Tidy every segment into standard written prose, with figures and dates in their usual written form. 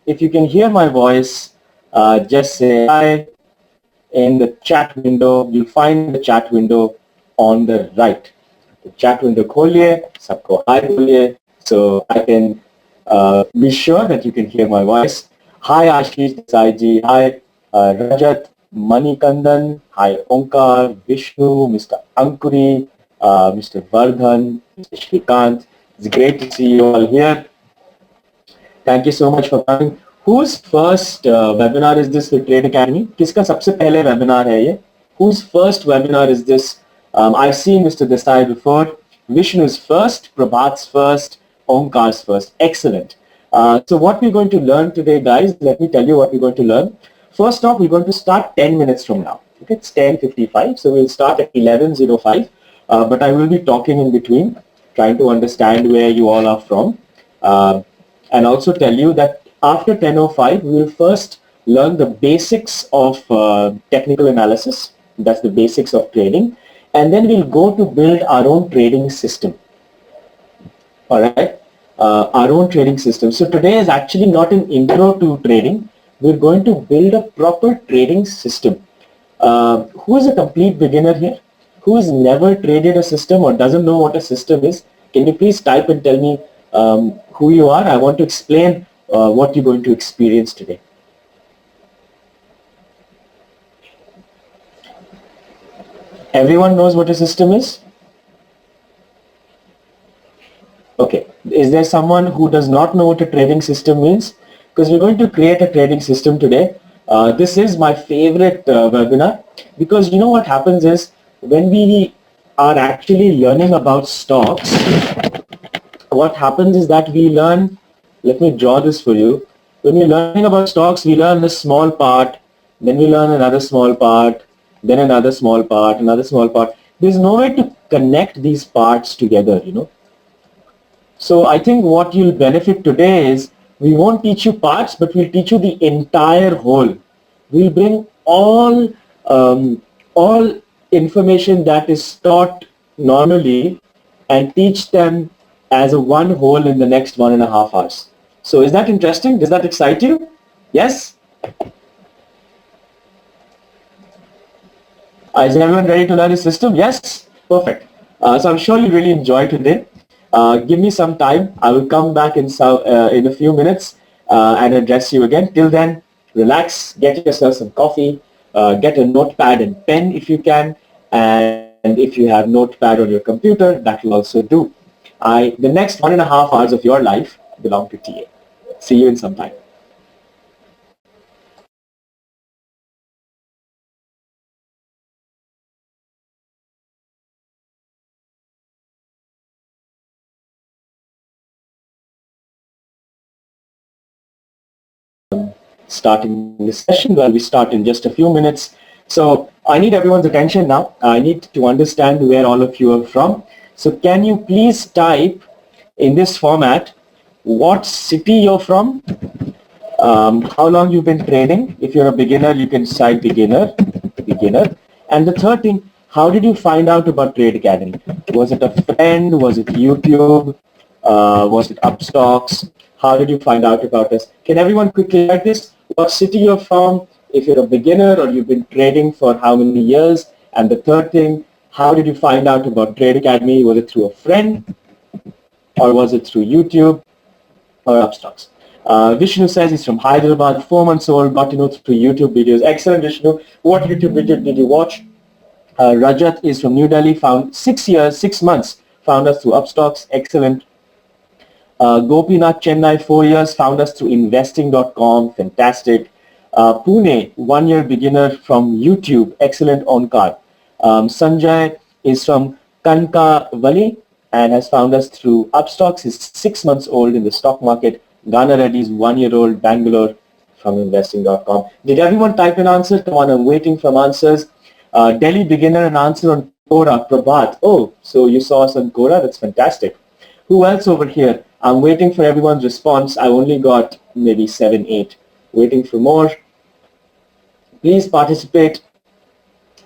If you can hear my voice, just say hi in the chat window. You'll find the chat window on the right. The chat window खोलिए, सबको hi बोलिए, so I can be sure that you can hear my voice. Hi Ashish Desai ji, hi Rajat, Manikandan, hi Onkar, Vishnu, Mr. Ankuri, Mr. Vardhan, Mr. Shrikant. It's great to see you all here. Thank you so much for coming. Whose first webinar is this with Trade Academy? किसका सबसे पहले webinar है ये? Whose first webinar is this? I've seen Mr. Desai before. Vishnu's first, Prabhat's first, Omkar's first. Excellent. So what we're going to learn today, guys, let me tell you what we're going to learn. First off, we're going to start 10 minutes from now. Okay, it's 10:55, so we'll start at 11:05. But I will be talking in between, trying to understand where you all are from. And also tell you that after 10:05, we will first learn the basics of technical analysis. That's the basics of trading. And then we'll go to build our own trading system. All right, our own trading system. So today is actually not an intro to trading. We're going to build a proper trading system. Who is a complete beginner here? Who has never traded a system or doesn't know what a system is? Can you please type and tell me who you are? I want to explain what you're going to experience today. Everyone knows what a system is? Okay. Is there someone who does not know what a trading system means? Because we're going to create a trading system today. This is my favorite webinar because you know what happens is when we are actually learning about stocks, what happens is that we learn, let me draw this for you. When we're learning about stocks, we learn a small part, then we learn another small part, then another small part, another small part. There's no way to connect these parts together, you know. So I think what you'll benefit today is we won't teach you parts, but we'll teach you the entire whole. We'll bring all information that is taught normally and teach them as a one whole in the next 1.5 hours. So is that interesting? Does that excite you? Yes? Is everyone ready to learn the system? Yes? Perfect. So I'm sure you really enjoy today. Give me some time. I will come back in a few minutes and address you again. Till then, relax, get yourself some coffee, get a notepad and pen if you can, and if you have notepad on your computer, that will also do. The next 1.5 hours of your life belong to TA. See you in some time. Starting this session, well, we start in just a few minutes. So I need everyone's attention now. I need to understand where all of you are from. So can you please type in this format what city you're from, how long you've been trading. If you're a beginner, you can cite beginner. And the third thing, how did you find out about Trade Academy? Was it a friend? Was it YouTube? Was it Upstocks? How did you find out about us? Can everyone quickly write this? What city you're from, if you're a beginner or you've been trading for how many years? And the third thing, how did you find out about Trade Academy? Was it through a friend or was it through YouTube or Upstocks? Vishnu says he's from Hyderabad, 4 months old, got to know through YouTube videos. Excellent, Vishnu. What YouTube video did you watch? Rajat is from New Delhi, found 6 months, found us through Upstocks. Excellent. Gopinath Chennai, 4 years, found us through investing.com. Fantastic. Pune, 1 year beginner from YouTube. Excellent. Onkar. Sanjay is from Kankavali and has found us through Upstocks. He's 6 months old in the stock market. Ghana Reddy is 1 year old, Bangalore, from investing.com. Did everyone type an answer? Come on, I'm waiting for answers. Delhi beginner, an answer on Quora. Prabhat. Oh, so you saw us on Quora? That's fantastic. Who else over here? I'm waiting for everyone's response. I only got maybe 7, 8. Waiting for more. Please participate.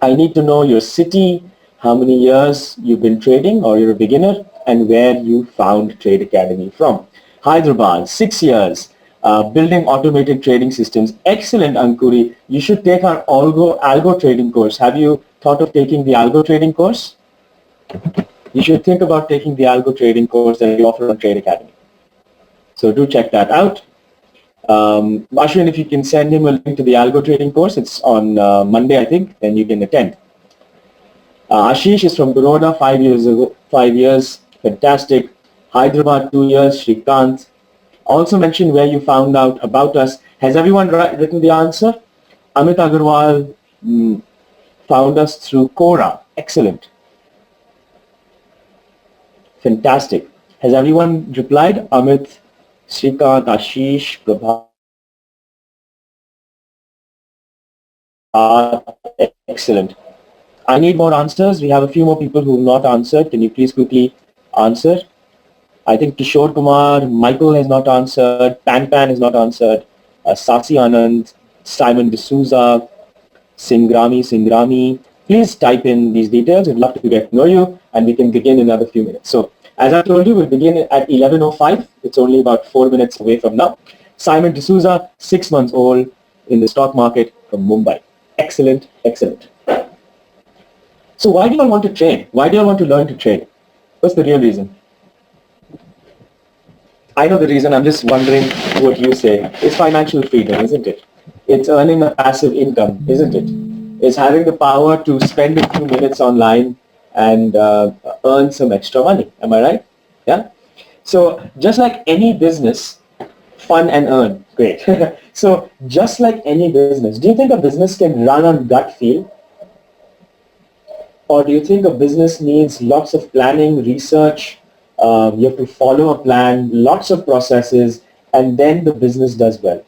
I need to know your city, how many years you've been trading or you're a beginner, and where you found Trade Academy from. Hyderabad, 6 years. building automated trading systems. Excellent, Ankuri. You should take our algo trading course. Have you thought of taking the algo trading course? You should think about taking the algo trading course that we offer on Trade Academy. So do check that out. Ashwin, if you can send him a link to the algo trading course, it's on Monday, I think, then you can attend. Ashish is from Baroda, 5 years ago, 5 years, fantastic. Hyderabad, 2 years, Shrikant. Also mention where you found out about us. Has everyone written the answer? Amit Agarwal found us through Quora. Excellent. Fantastic. Has everyone replied? Amit, Shrikant, Ashish, Prabha. Excellent. I need more answers. We have a few more people who have not answered. Can you please quickly answer? I think Kishore Kumar, Michael has not answered, Pan has not answered, Sasi Anand, Simon D'Souza, Singrami. Please type in these details. We'd love to get to know you, and we can begin in another few minutes. So, as I told you, we'll begin at 11:05. It's only about 4 minutes away from now. Simon D'Souza, 6 months old, in the stock market from Mumbai. Excellent, excellent. So why do you all want to trade? Why do you all want to learn to trade? What's the real reason? I know the reason. I'm just wondering what you say. It's financial freedom, isn't it? It's earning a passive income, isn't it? It's having the power to spend a few minutes online and earn some extra money. Am I right? Yeah? So just like any business, fun and earn. Great. So just like any business, do you think a business can run on gut feel? Or do you think a business needs lots of planning, research, you have to follow a plan, lots of processes, and then the business does well?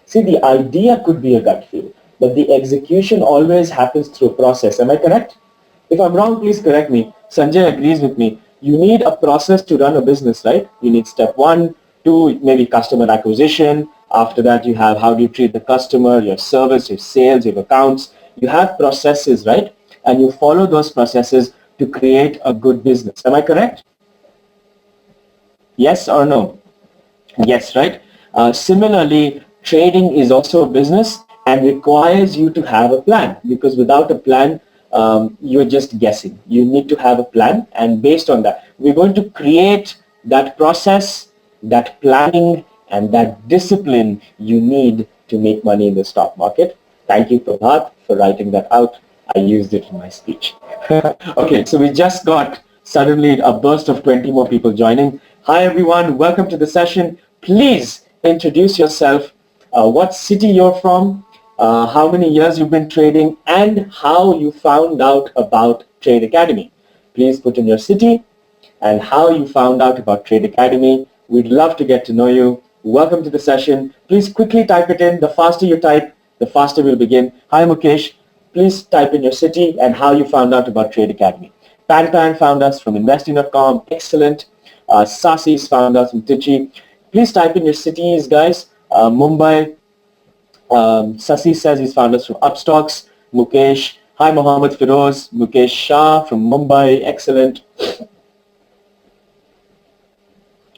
See, the idea could be a gut feel, but the execution always happens through a process. Am I correct? If I'm wrong, please correct me. Sanjay agrees with me. You need a process to run a business, right? You need step 1, 2, maybe customer acquisition. After that, you have how do you treat the customer, your service, your sales, your accounts. You have processes, right? And you follow those processes to create a good business. Am I correct? Yes or no? Yes, right? Similarly, trading is also a business and requires you to have a plan, because without a plan, you're just guessing. You need to have a plan, and based on that, we're going to create that process, that planning, and that discipline you need to make money in the stock market. Thank you, Prabhat, for writing that out. I used it in my speech. Okay, so we just got suddenly a burst of 20 more people joining. Hi everyone, welcome to the session. Please introduce yourself, what city you're from, how many years you've been trading, and how you found out about Trade Academy. Please put in your city and how you found out about Trade Academy. We'd love to get to know you. Welcome to the session. Please quickly type it in. The faster you type, the faster we'll begin. Hi Mukesh. Please type in your city and how you found out about Trade Academy. Pan found us from investing.com. Excellent. Sasi's found us from Trichy. Please type in your cities, guys. Mumbai. Sasi says he's found us from Upstocks. Mukesh. Hi, Mohammed Firoz. Mukesh Shah from Mumbai. Excellent.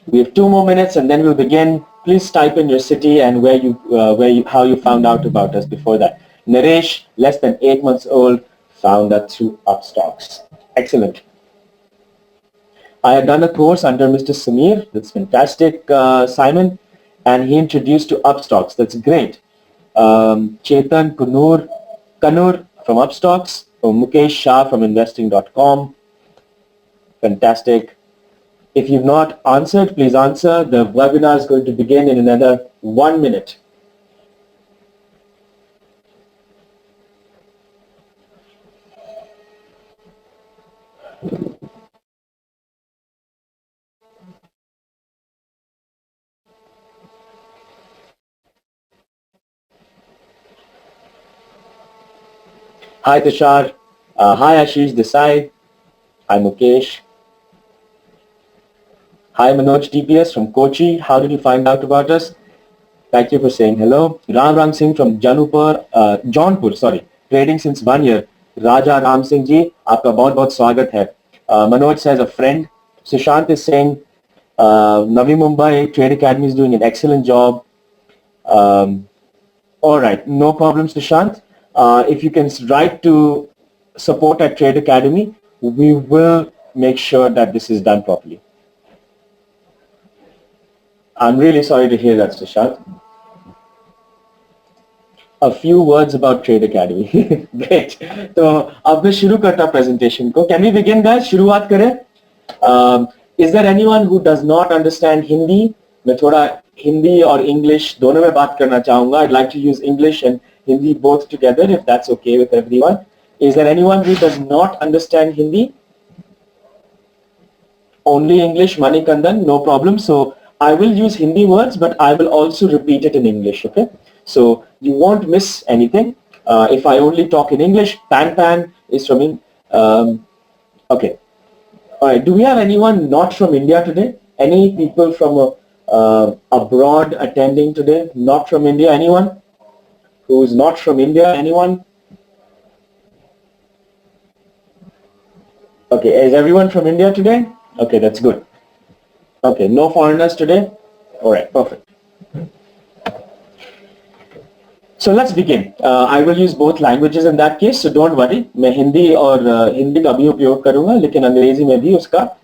We have 2 more minutes and then we'll begin. Please type in your city and how you found out about us before that. Naresh, less than 8 months old, found us through Upstocks. Excellent. I had done a course under Mr. Samir. That's fantastic, Simon. And he introduced to Upstocks. That's great. Chetan Kanur from Upstocks. Mukesh Shah from investing.com. Fantastic. If you've not answered, please answer. The webinar is going to begin in another 1 minute. Hi Tushar. Hi Ashish Desai. Hi Mukesh. Hi Manoj TPS from Kochi. How did you find out about us? Thank you for saying hello. Ram Singh from Jaunpur, trading since 1 year. Raja Ram Singh ji, आपका बहुत बहुत स्वागत है. Manoj says a friend. Sushant is saying Navi Mumbai Trade Academy is doing an excellent job. All right, no problem, Sushant. If you can write to support at Trade Academy, we will make sure that this is done properly. I'm really sorry to hear that, Sushant. A few words about Trade Academy. Great. तो अब मैं शुरू करता presentation को. Can we begin, guys? शुरुआत करें. Is there anyone who does not understand Hindi? मैं थोड़ा हिंदी और English दोनों में बात करना चाहूँगा. I'd like to use English and Hindi both together, if that's okay with everyone. Is there anyone who does not understand Hindi? Only English, Manikandan, no problem. So I will use Hindi words, but I will also repeat it in English, okay? So you won't miss anything. If I only talk in English, Pan is from, okay. All right, do we have anyone not from India today? Any people from abroad attending today? Not from India, anyone? Who's not from India, anyone? Okay, is everyone from India today? Okay, that's good. Okay, no foreigners today? All right, perfect. So let's begin. I will use both languages in that case, so don't worry. मैं हिंदी और हिंदी का भी उपयोग करूँगा, लेकिन अंग्रेजी में भी उसका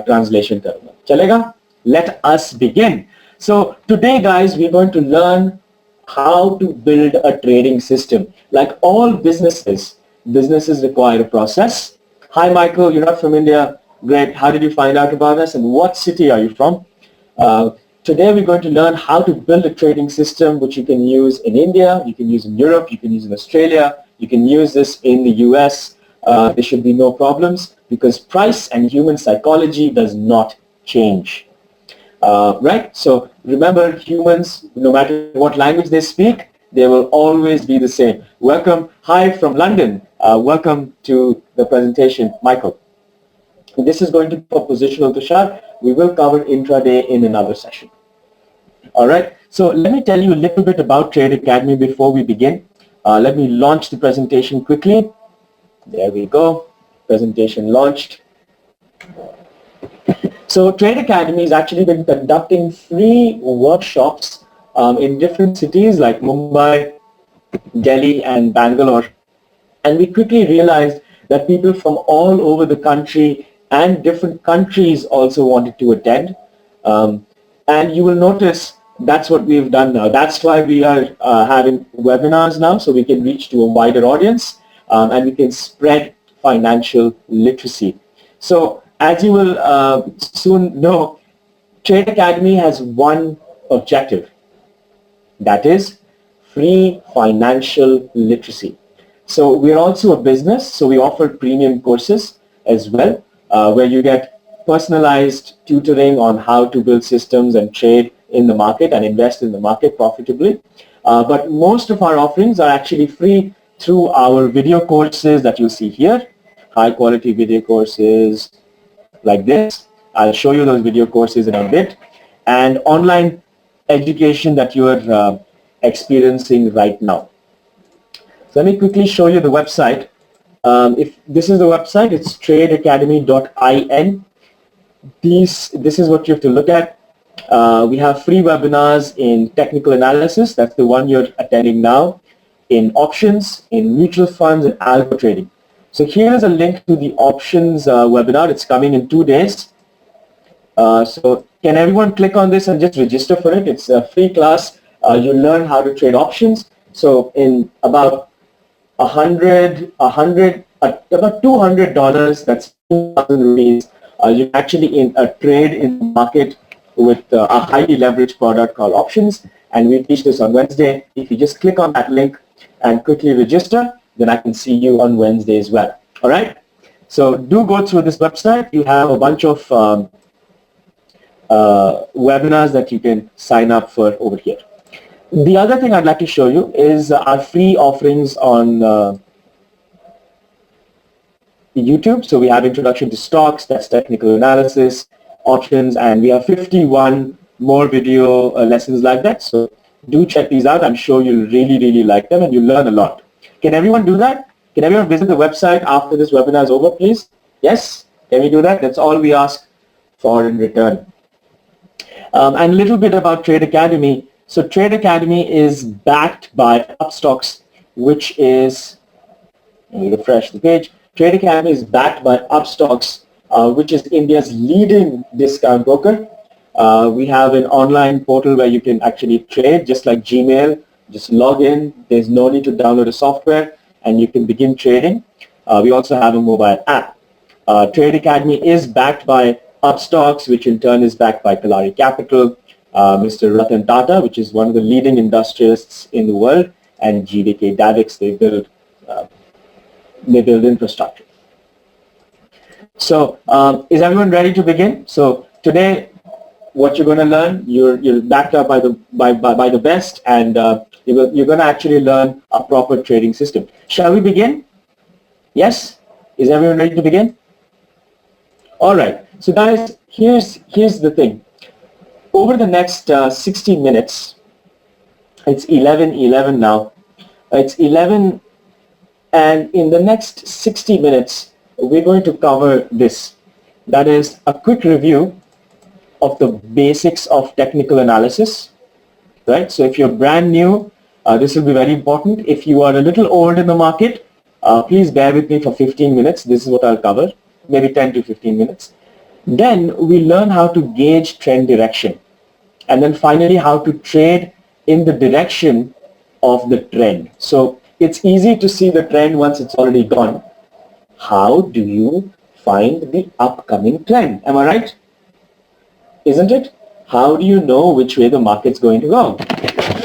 translation करूँगा. चलेगा? Let us begin. So today, guys, we're going to learn how to build a trading system. Like all businesses require a process. Hi, Michael. You're not from India. Great. How did you find out about us, and what city are you from? Today we're going to learn how to build a trading system which you can use in India, you can use in Europe, you can use in Australia, you can use this in the US. There should be no problems because price and human psychology does not change. Right? So remember, humans, no matter what language they speak, they will always be the same. Welcome. Hi from London. Welcome to the presentation, Michael. This is going to be for positional, Tushar. We will cover intraday in another session. All right. So let me tell you a little bit about Trade Academy before we begin. Let me launch the presentation quickly. There we go. Presentation launched. So Trade Academy has actually been conducting free workshops in different cities like Mumbai, Delhi, and Bangalore. And we quickly realized that people from all over the country and different countries also wanted to attend. And you will notice that's what we've done now. That's why we are having webinars now, so we can reach to a wider audience and we can spread financial literacy. So as you will soon know, Trade Academy has one objective. That is free financial literacy. So we're also a business, so we offer premium courses as well, where you get personalized tutoring on how to build systems and trade in the market and invest in the market profitably. But most of our offerings are actually free through our video courses that you see here, high quality video courses like this. I'll show you those video courses in a bit, and online education that you are experiencing right now. So let me quickly show you the website. If this is the website, it's tradeacademy.in. This is what you have to look at. We have free webinars in technical analysis. That's the one you're attending now. In options, in mutual funds, and algo trading. So here's a link to the options webinar. It's coming in 2 days. So can everyone click on this and just register for it? It's a free class. You'll learn how to trade options. So in about about $200, that's 2,000 rupees, you actually trade in the market with a highly leveraged product called options, and we teach this on Wednesday. If you just click on that link and quickly register, then I can see you on Wednesday as well. All right? So do go through this website. You have a bunch of webinars that you can sign up for over here. The other thing I'd like to show you is our free offerings on YouTube. So we have introduction to stocks, that's technical analysis, options, and we have 51 more video lessons like that. So do check these out. I'm sure you'll really, really like them and you'll learn a lot. Can everyone do that? Can everyone visit the website after this webinar is over, please? Yes? Can we do that? That's all we ask for in return. And a little bit about Trade Academy. So Trade Academy is backed by Upstocks, which is, let me refresh the page. Trade Academy is backed by Upstocks, which is India's leading discount broker. We have an online portal where you can actually trade, just like Gmail. Just log in. There's no need to download a software, and you can begin trading. We also have a mobile app. Trade Academy is backed by Upstocks, which in turn is backed by Kalari Capital, Mr. Ratan Tata, which is one of the leading industrialists in the world, and GVK Davix. They build infrastructure. So is everyone ready to begin? So today, what you're going to learn, you're backed up by the best, and you're going to actually learn a proper trading system. Shall we begin? Yes? Is everyone ready to begin? All right. So guys, here's the thing. Over the next 60 minutes, it's 11:11 now. It's 11, and in the next 60 minutes, we're going to cover this. That is a quick review of the basics of technical analysis, right? So if you're brand new, this will be very important. If you are a little old in the market, please bear with me for 15 minutes. This is what I'll cover, maybe 10 to 15 minutes. Then we learn how to gauge trend direction. And then finally, how to trade in the direction of the trend. So it's easy to see the trend once it's already gone. How do you find the upcoming trend? Am I right? Isn't it? How do you know which way the market's going to go?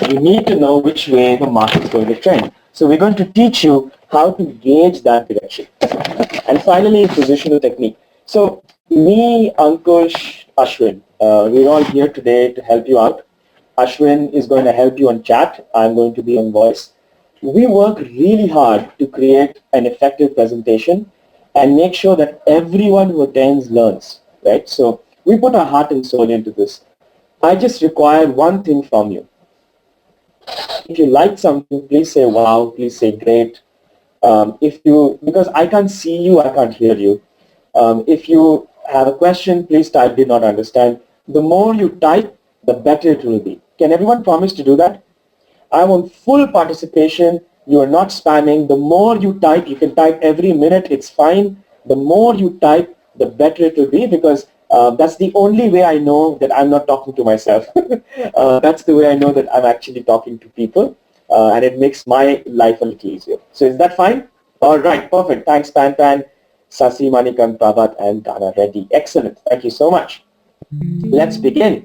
You need to know which way the market's going to trend. So we're going to teach you how to gauge that direction. And finally, positional technique. So me, Ankush, Ashwin, we're all here today to help you out. Ashwin is going to help you on chat. I'm going to be on voice. We work really hard to create an effective presentation and make sure that everyone who attends learns, right? So we put our heart and soul into this. I just require one thing from you. If you like something, please say wow, please say great. Because I can't see you, I can't hear you. If you have a question, please type did not understand. The more you type, the better it will be. Can everyone promise to do that? I want full participation. You are not spamming. The more you type, you can type every minute, it's fine. The more you type, the better it will be, because that's the only way I know that I'm not talking to myself. That's the way I know that I'm actually talking to people, and it makes my life a little easier. So is that fine? All right, perfect. Thanks, Pan, Sasi, Manikant, Prabhat, and Dana Reddy. Excellent. Thank you so much. Let's begin.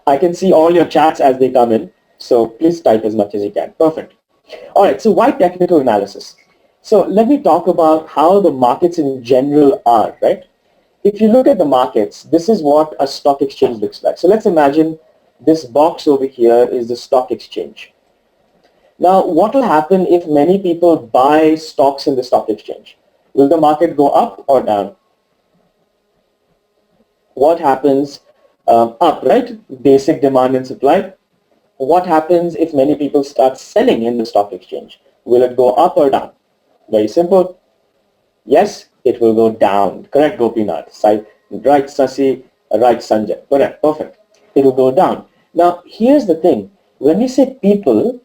I can see all your chats as they come in, so please type as much as you can. Perfect. All right, so why technical analysis? So let me talk about how the markets in general are, right? If you look at the markets, this is what a stock exchange looks like. So let's imagine this box over here is the stock exchange. Now, what will happen if many people buy stocks in the stock exchange? Will the market go up or down? What happens? Up, right? Basic demand and supply. What happens if many people start selling in the stock exchange? Will it go up or down? Very simple. Yes, it will go down. Correct, Gopinath. Right, Sasi. Right, Sanjay. Correct. Perfect. It will go down. Now, here's the thing. When we say people,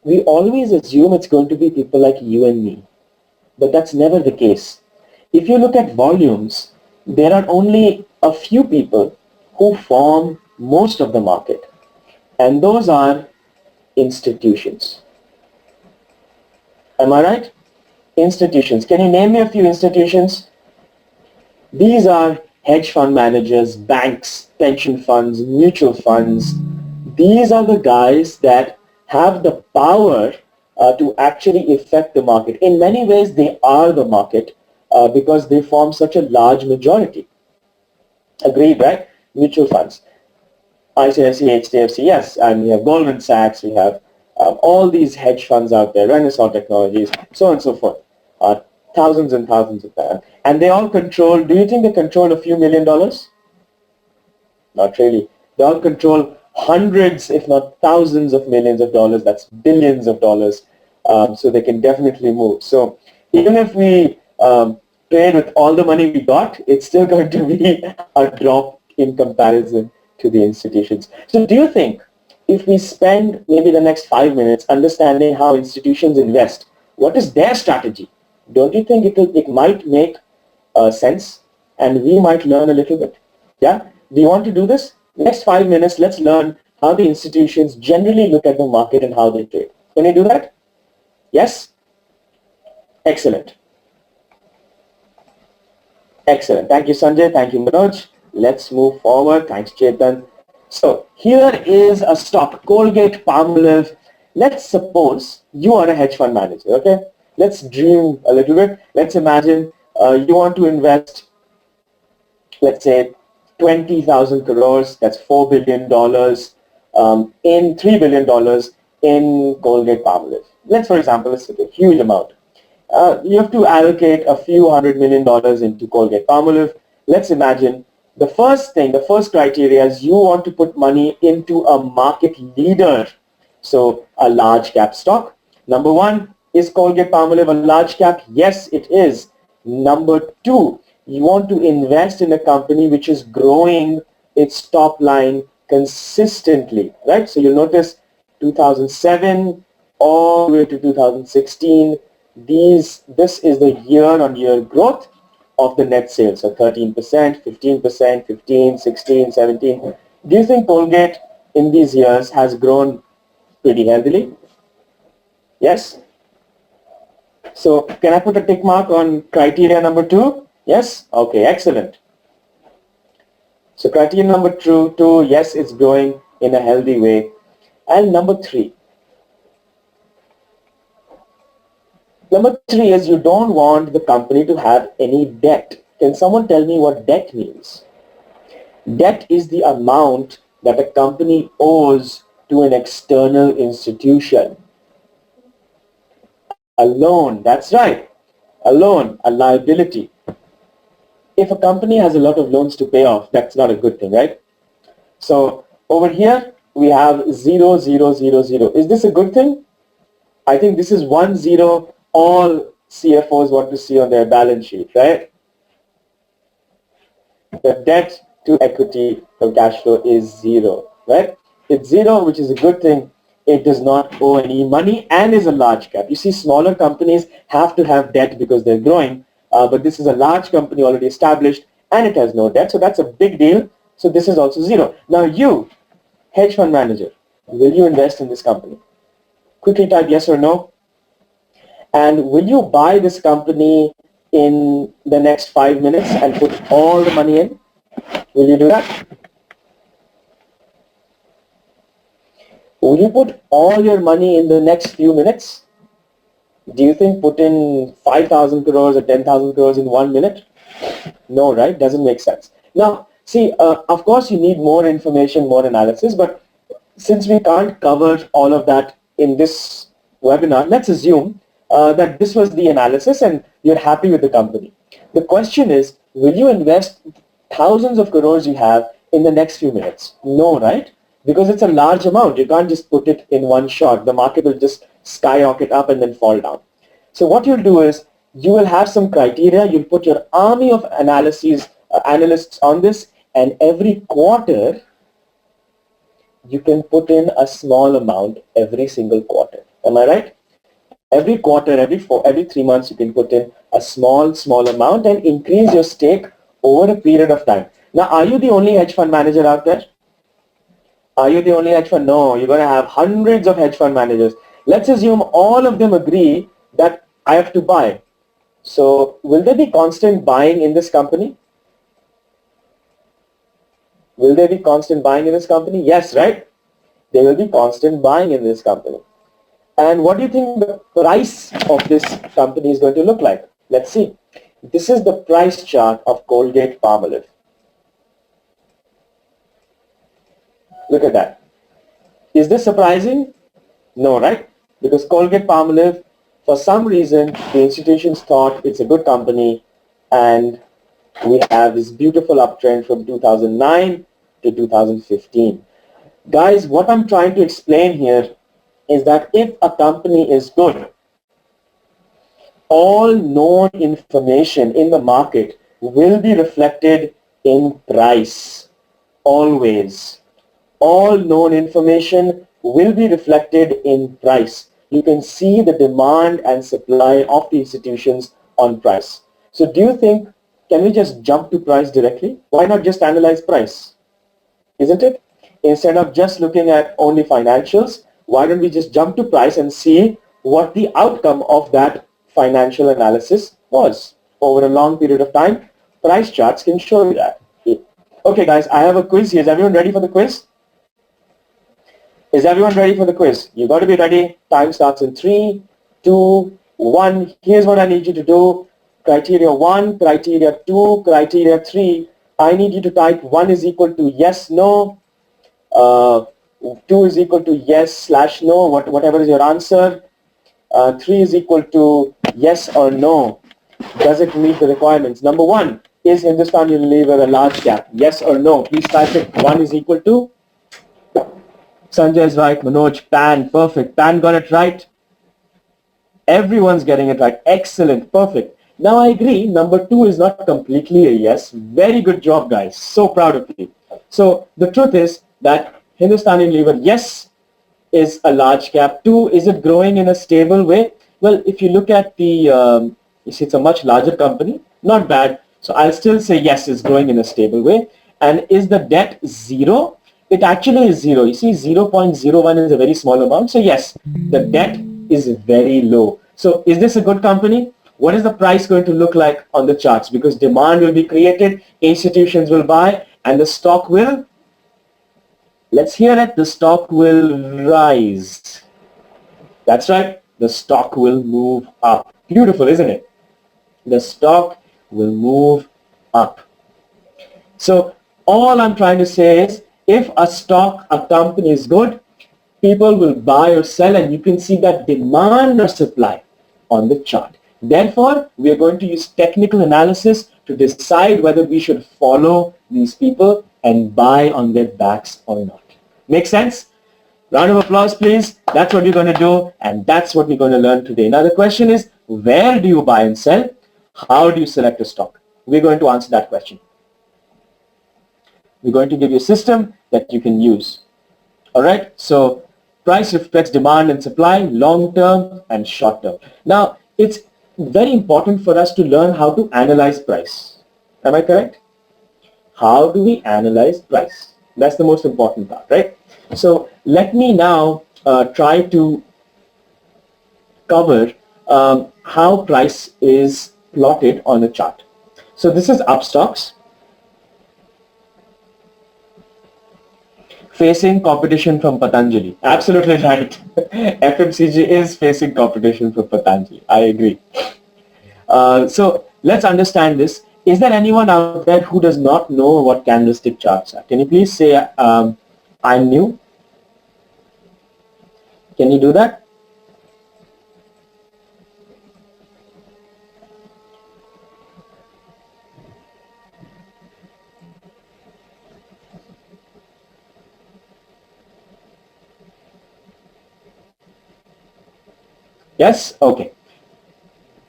we always assume it's going to be people like you and me. But that's never the case. If you look at volumes, there are only a few people who form most of the market. And those are institutions. Am I right? Institutions. Can you name me a few institutions? These are hedge fund managers, banks, pension funds, mutual funds. These are the guys that have the power to actually affect the market. In many ways, they are the market because they form such a large majority. Agreed, right? Mutual funds. ICICI, HDFC, yes, and we have Goldman Sachs, we have all these hedge funds out there, Renaissance Technologies, so on and so forth. Thousands and thousands of them. And they all control, do you think they control a few $1 million? Not really. They all control hundreds, if not thousands of millions of dollars, that's billions of dollars, so they can definitely move. So even if we trade with all the money we got, it's still going to be a drop in comparison to the institutions. So do you think if we spend maybe the next 5 minutes understanding how institutions invest, what is their strategy? Don't you think it might make sense and we might learn a little bit? Yeah? Do you want to do this? Next 5 minutes, let's learn how the institutions generally look at the market and how they trade. Can you do that? Yes? Excellent. Excellent. Thank you, Sanjay. Thank you, Manoj. Let's move forward. Thanks, Chetan. So here is a stock, Colgate Palmolive. Let's suppose you are a hedge fund manager, okay? Let's dream a little bit. Let's imagine you want to invest, let's say, 20,000 crores, that's $4 billion, in $3 billion in Colgate Palmolive. Let's, for example, let's take a huge amount. You have to allocate a few $100 million into Colgate Palmolive. Let's imagine the first criteria is you want to put money into a market leader. So a large cap stock. Number one, is Colgate Palmolive a large cap? Yes, it is. Number two, you want to invest in a company which is growing its top line consistently, right? So you'll notice 2007 all the way to 2016, this is the year-on-year growth of the net sales, so 13%, 15%, 15, 16, 17. Do you think Colgate in these years has grown pretty heavily? Yes? So can I put a tick mark on criteria number 2? Yes? Okay, excellent. So criteria number 2, yes, it's growing in a healthy way. And number 3. Number 3 is you don't want the company to have any debt. Can someone tell me what debt means? Debt is the amount that a company owes to an external institution. A loan, that's right. A loan, a liability. If a company has a lot of loans to pay off, that's not a good thing, right? So over here, we have 0, 0, 0, 0. Is this a good thing? I think this is 1, 0. All CFOs want to see on their balance sheet, right? The debt to equity from cash flow is 0, right? It's 0, which is a good thing. It does not owe any money and is a large cap. You see, smaller companies have to have debt because they're growing, but this is a large company already established and it has no debt, so that's a big deal. So this is also 0. Now you, hedge fund manager, will you invest in this company? Quickly type yes or no. And will you buy this company in the next 5 minutes and put all the money in? Will you do that? Will you put all your money in the next few minutes? Do you think put in 5,000 crores or 10,000 crores in 1 minute? No, right? Doesn't make sense. Now, see, of course you need more information, more analysis, but since we can't cover all of that in this webinar, let's assume that this was the analysis and you're happy with the company. The question is, will you invest thousands of crores you have in the next few minutes? No, right? Because it's a large amount. You can't just put it in one shot. The market will just skyrocket up and then fall down. So what you'll do is you will have some criteria. You'll put your army of analysts on this, and every quarter you can put in a small amount every single quarter. Am I right? Every quarter, every 3 months, you can put in a small amount and increase your stake over a period of time. Now, are you the only hedge fund manager out there? Are you the only hedge fund? No, you're going to have hundreds of hedge fund managers. Let's assume all of them agree that I have to buy. So will there be constant buying in this company? Will there be constant buying in this company? Yes, right? There will be constant buying in this company. And what do you think the price of this company is going to look like? Let's see. This is the price chart of Colgate Palmolive. Look at that. Is this surprising? No, right? Because Colgate Palmolive, for some reason, the institutions thought it's a good company, and we have this beautiful uptrend from 2009 to 2015. Guys, what I'm trying to explain here is that if a company is good, all known information in the market will be reflected in price. always, all known information will be reflected in price. You can see the demand and supply of the institutions on price. So do you think, can we just jump to price directly? Why not just analyze price? Isn't it? Instead of just looking at only financials, why don't we just jump to price and see what the outcome of that financial analysis was over a long period of time? Price charts can show you that. Okay guys, I have a quiz here. Is everyone ready for the quiz? Is everyone ready for the quiz? You got to be ready. Time starts in 3, 2, 1. Here's what I need you to do. Criteria 1, criteria 2, criteria 3. I need you to type 1 is equal to yes, no. 2 is equal to yes/no, whatever is your answer. 3 is equal to yes or no. Does it meet the requirements? Number 1, is Hindustan Unilever a large cap? Yes or no? Please type it. 1 is equal to. Sanjay is right. Manoj, PAN, perfect. PAN got it right. Everyone's getting it right. Excellent, perfect. Now I agree, number 2 is not completely a yes. Very good job, guys. So proud of you. So the truth is that Hindustan Unilever, yes, is a large cap. 2, is it growing in a stable way? Well, if you look at the, you see it's a much larger company, not bad. So I'll still say yes, it's growing in a stable way. And is the debt 0? It actually is 0. You see 0.01 is a very small amount. So yes, the debt is very low. So is this a good company? What is the price going to look like on the charts? Because demand will be created, institutions will buy, and the stock will, let's hear it, the stock will rise. That's right, the stock will move up. Beautiful, isn't it? The stock will move up. So all I'm trying to say is, if a stock, a company is good, people will buy or sell, and you can see that demand or supply on the chart. Therefore, we are going to use technical analysis to decide whether we should follow these people and buy on their backs or not. Make sense? Round of applause, please. That's what we're going to do, and that's what we're going to learn today. Now, the question is, where do you buy and sell? How do you select a stock? We're going to answer that question. We're going to give you a system that you can use. All right? So, price reflects demand and supply, long-term and short-term. Now, it's very important for us to learn how to analyze price. Am I correct? How do we analyze price? That's the most important part, right? So let me now try to cover how price is plotted on a chart. So this is Upstocks facing competition from Patanjali. Absolutely right. FMCG is facing competition from Patanjali. I agree. So let's understand this. Is there anyone out there who does not know what candlestick charts are? Can you please say, I'm new? Can you do that? Yes? Okay.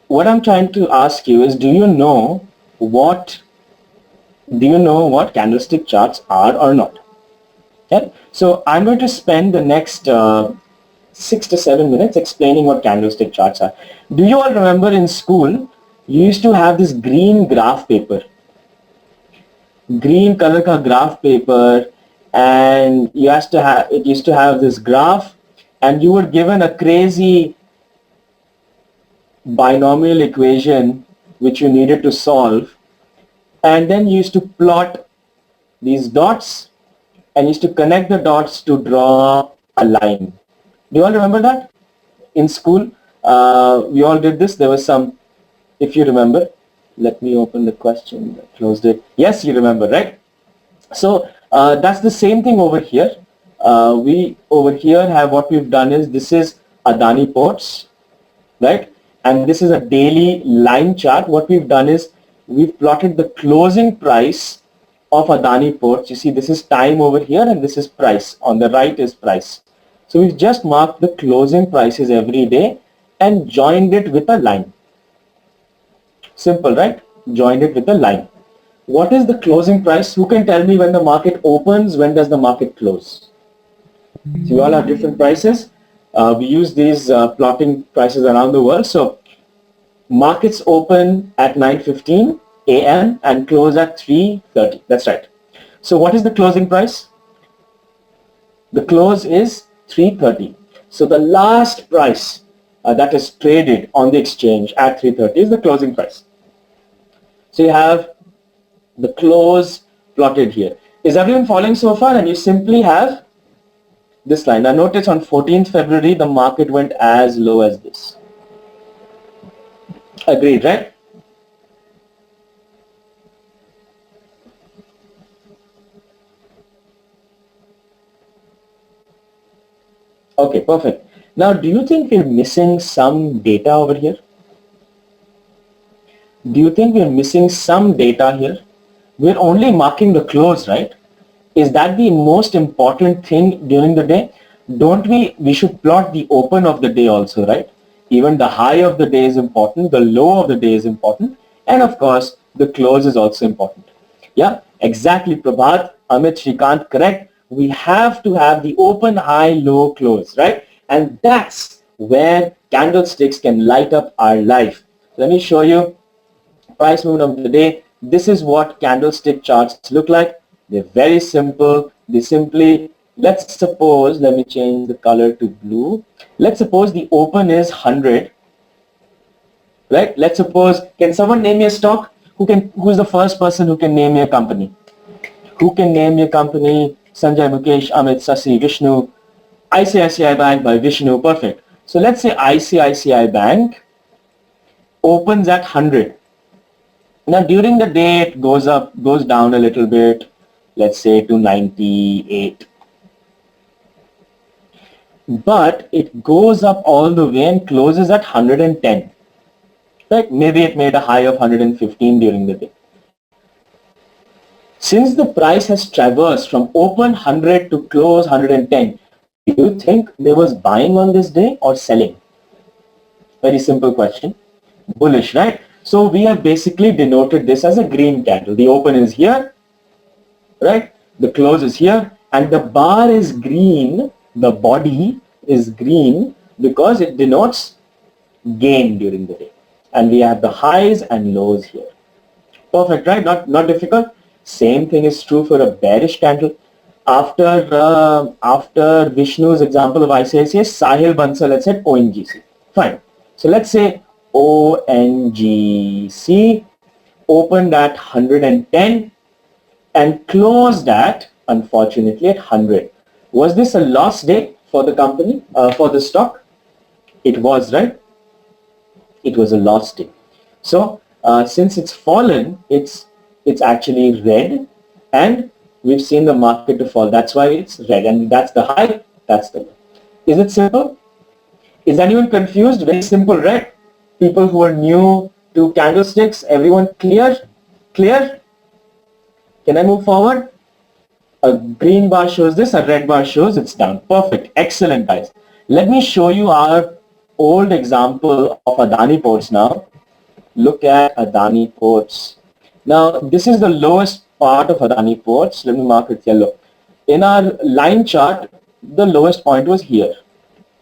What I'm trying to ask you is, do you know what candlestick charts are or not? Okay. So I'm going to spend the next 6 to 7 minutes explaining what candlestick charts are. Do you all remember in school, you used to have this green graph paper, green color ka graph paper, and it used to have this graph, and you were given a crazy binomial equation which you needed to solve, and then you used to plot these dots and used to connect the dots to draw a line. Do you all remember that? In school, we all did this. There was some, if you remember, let me open the question, I closed it. Yes, you remember, right? So that's the same thing over here. We over here have, what we've done is, this is Adani Ports, right? And this is a daily line chart. What we've done is, we've plotted the closing price of Adani Ports. You see, this is time over here and this is price. On the right is price. So we've just marked the closing prices every day and joined it with a line. Simple, right? Joined it with a line. What is the closing price? Who can tell me when the market opens, when does the market close? So we all have different prices. We use these plotting prices around the world. So markets open at 9:15 a.m. and close at 3:30. That's right. So what is the closing price? The close is 3:30. So the last price that is traded on the exchange at 3:30 is the closing price. So you have the close plotted here. Is everyone following so far? And you simply have this line. Now notice on 14th February, the market went as low as this. Agreed, right? Okay, perfect. Now, do you think we're missing some data over here? Do you think we're missing some data here? We're only marking the close, right? Is that the most important thing during the day? Don't we should plot the open of the day also, right? Even the high of the day is important, the low of the day is important, and of course, the close is also important. Yeah, exactly, Prabhat, Amit, Shrikant, correct. We have to have the open, high, low, close, right? And that's where candlesticks can light up our life. Let me show you price movement of the day. This is what candlestick charts look like. They're very simple. They simply, let's suppose, let me change the color to blue. Let's suppose the open is 100, right? Let's suppose, can someone name me a stock? Who's the first person who can name me a company? Who can name your company? Sanjay, Mukesh, Amit, Sasi, Vishnu. ICICI Bank by Vishnu, perfect. So let's say ICICI Bank opens at 100. Now during the day it goes up, goes down a little bit, let's say to 98. But it goes up all the way and closes at 110. Right? Maybe it made a high of 115 during the day. Since the price has traversed from open 100 to close 110, do you think there was buying on this day or selling? Very simple question. Bullish, right? So we have basically denoted this as a green candle. The open is here, right? The close is here, and the bar is green, the body is green because it denotes gain during the day. And we have the highs and lows here. Perfect, right? Not difficult. Same thing is true for a bearish candle. After Vishnu's example of ICICI, Sahil Bansal had said ONGC. Fine. So let's say ONGC opened at 110 and closed at, unfortunately, at 100. Was this a loss day for the company, for the stock? It was, right? It was a loss day. So since it's fallen, it's actually red, and we've seen the market to fall. That's why it's red, and that's the high, that's the low. Is it simple? Is anyone confused? Very simple, right? People who are new to candlesticks, everyone clear? Clear? Can I move forward? A green bar shows this, a red bar shows it's down. Perfect. Excellent, guys. Let me show you our old example of Adani Ports now. Look at Adani Ports. Now, this is the lowest part of Adani Ports. Let me mark it yellow. In our line chart, the lowest point was here.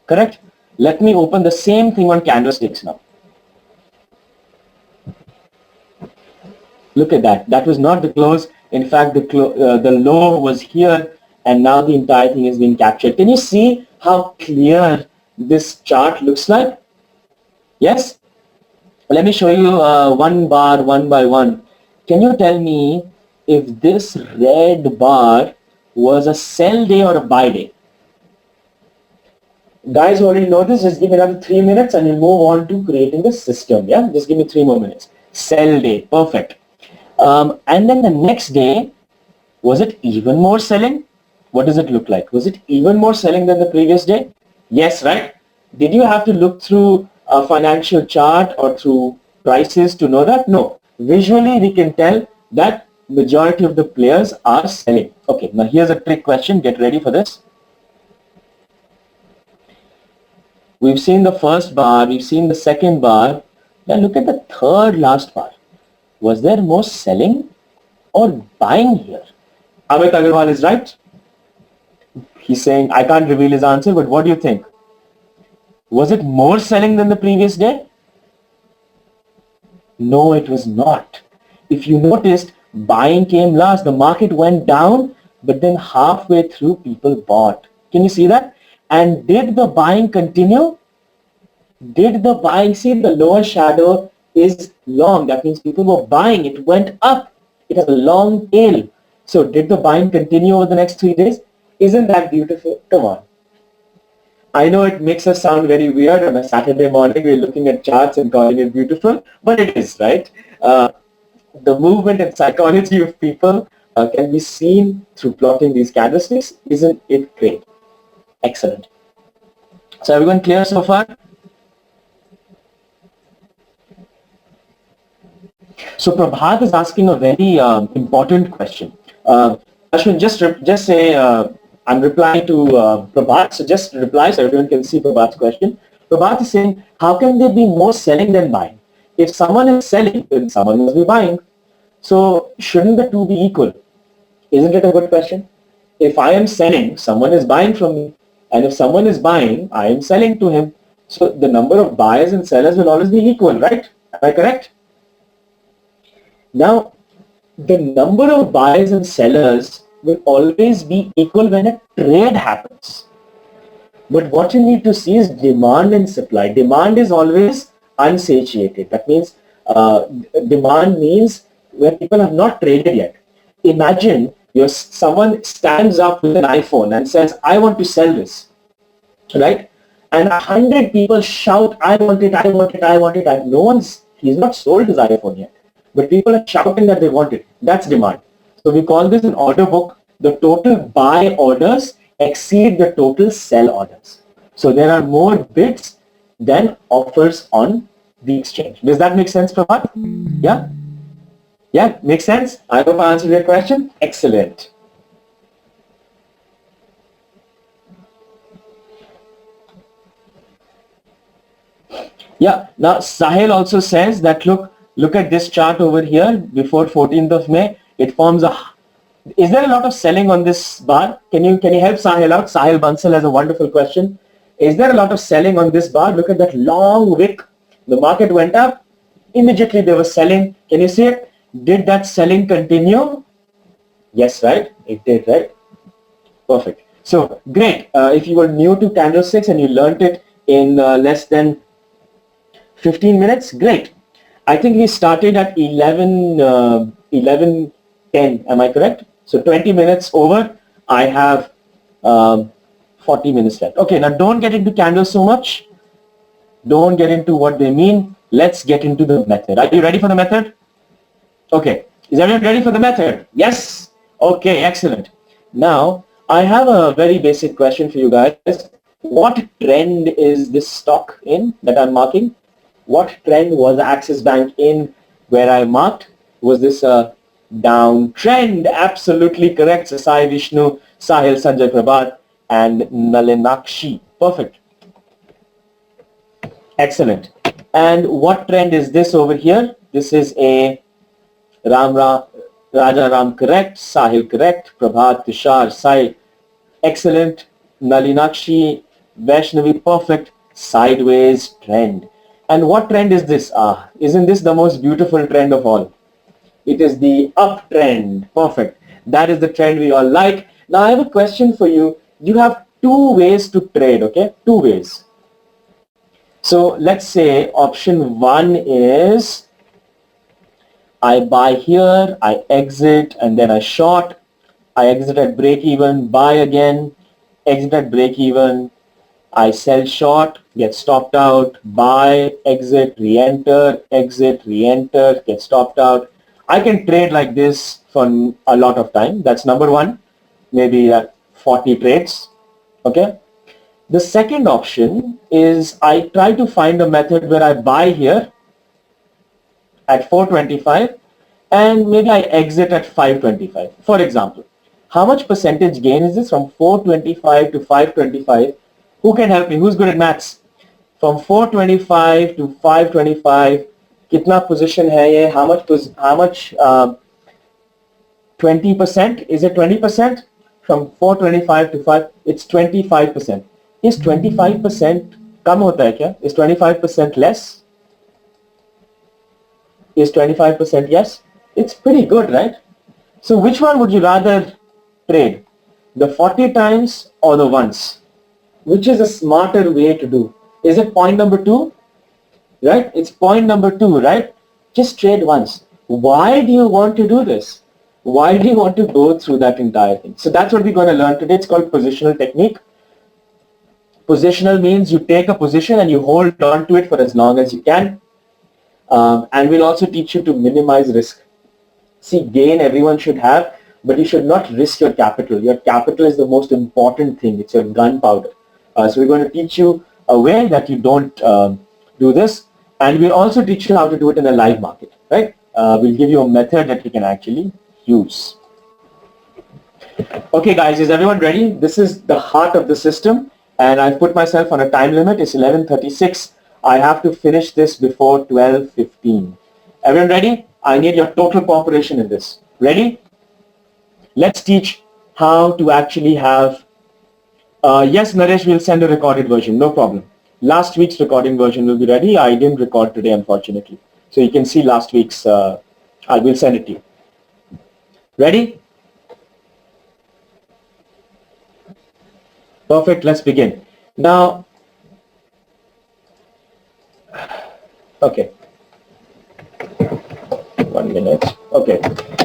Correct? Let me open the same thing on candlesticks now. Look at that. That was not the close. In fact, the low was here, and now the entire thing is being captured. Can you see how clear this chart looks like? Yes? Let me show you one bar, one by one. Can you tell me if this red bar was a sell day or a buy day? Guys who already know this, just give me another 3 minutes and we'll move on to creating the system. Yeah, just give me 3 more minutes. Sell day, perfect. And then the next day, was it even more selling? What does it look like? Was it even more selling than the previous day? Yes, right? Did you have to look through a financial chart or through prices to know that? No. Visually, we can tell that majority of the players are selling. Okay, now here's a trick question. Get ready for this. We've seen the first bar, we've seen the second bar. Now look at the third last bar. Was there more selling or buying here? Amit Agarwal is right. He's saying, I can't reveal his answer, but what do you think? Was it more selling than the previous day? No, it was not. If you noticed, buying came last. The market went down, but then halfway through, people bought. Can you see that? And did the buying continue? Did the buying, see the lower shadow is long. That means people were buying. It went up. It has a long tail. So did the buying continue over the next 3 days? Isn't that beautiful? Come on. I know it makes us sound very weird on a Saturday morning. We're looking at charts and calling it beautiful, but it is, right? The movement and psychology of people can be seen through plotting these candlesticks. Isn't it great? Excellent. So everyone clear so far? So Prabhat is asking a very important question. Ashwin, just say, I'm replying to Prabhat, so just reply so everyone can see Prabhat's question. Prabhat is saying, how can there be more selling than buying? If someone is selling, then someone must be buying. So shouldn't the two be equal? Isn't it a good question? If I am selling, someone is buying from me. And if someone is buying, I am selling to him. So the number of buyers and sellers will always be equal, right? Am I correct? Now, the number of buyers and sellers will always be equal when a trade happens. But what you need to see is demand and supply. Demand is always unsatiated. That means demand means where people have not traded yet. Imagine someone stands up with an iPhone and says, I want to sell this, right? And 100 people shout, I want it, I want it, I want it. And he's not sold his iPhone yet. But people are shouting that they want it. That's demand. So we call this an order book. The total buy orders exceed the total sell orders. So there are more bids than offers on the exchange. Does that make sense, Prabhat? Yeah? Yeah, makes sense? I hope I answered your question. Excellent. Yeah, now Sahil also says that look at this chart over here before 14th of May. It forms is there a lot of selling on this bar? Can you help Sahil out? Sahil Bansal has a wonderful question. Is there a lot of selling on this bar? Look at that long wick. The market went up. Immediately they were selling. Can you see it? Did that selling continue? Yes, right? It did, right? Perfect. So great. If you were new to candlesticks and you learned it in less than 15 minutes, great. I think we started at 11:10. Am I correct? So 20 minutes over. I have 40 minutes left. Okay, now don't get into candles so much. Don't get into what they mean. Let's get into the method. Are you ready for the method? Okay. Is everyone ready for the method? Yes? Okay, excellent. Now, I have a very basic question for you guys. What trend is this stock in that I'm marking? What trend was Axis Bank in where I marked? Was this a downtrend? Absolutely correct. So Sai Vishnu, Sahil, Sanjay Prabhat, and Nalinakshi. Perfect. Excellent. And what trend is this over here? This is a Raja Ram correct, Sahil correct, Prabhat, Tushar, Sai excellent, Nalinakshi, Vaishnavi perfect, sideways trend. And what trend is this? Isn't this the most beautiful trend of all? It is the uptrend. Perfect. That is the trend we all like. Now I have a question for you. You have two ways to trade, okay? Two ways. So let's say option one is I buy here, I exit, and then I short. I exit at break even, buy again, exit at break even, I sell short, get stopped out, buy, exit, re-enter, get stopped out. I can trade like this for a lot of time. That's number one, maybe 40 trades. Okay. The second option is I try to find a method where I buy here at 425 and maybe I exit at 525. For example, how much percentage gain is this from 425 to 525? Who can help me? Who's good at maths? From 425 to 525, kitna position hai ye? How much 20%. Is it 20%? From 425 to 5, it's 25%. Is 25% कम होता है क्या? Is 25% less? Is 25% yes? It's pretty good, right? So which one would you rather trade? The 40 times or the once? Which is a smarter way to do? Is it point number 2? Right? It's point number 2, right? Just trade once. Why do you want to do this? Why do you want to go through that entire thing? So that's what we're going to learn today. It's called positional technique. Positional means you take a position and you hold on to it for as long as you can. And we'll also teach you to minimize risk. See, gain everyone should have, but you should not risk your capital. Your capital is the most important thing. It's your gunpowder. So we're going to teach you a way that you don't do this. And we'll also teach you how to do it in a live market, right? We'll give you a method that you can actually use. Okay, guys, is everyone ready? This is the heart of the system. And I've put myself on a time limit. It's 11:36. I have to finish this before 12:15. Everyone ready? I need your total cooperation in this. Ready? Let's teach how to actually have, yes, Naresh will send a recorded version, no problem. Last week's recording version will be ready. I didn't record today, unfortunately. So you can see last week's, I will send it to you. Ready? Perfect, let's begin. Now, okay. 1 minute. Okay.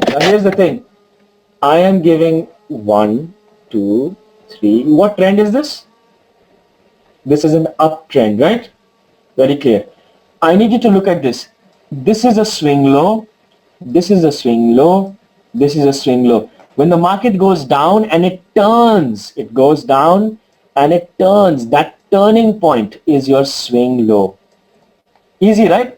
Now here's the thing. I am giving 1, 2, 3. What trend is this? This is an uptrend, right? Very clear. I need you to look at this. This is a swing low. This is a swing low. This is a swing low. When the market goes down and it turns, it goes down and it turns. That turning point is your swing low. Easy, right?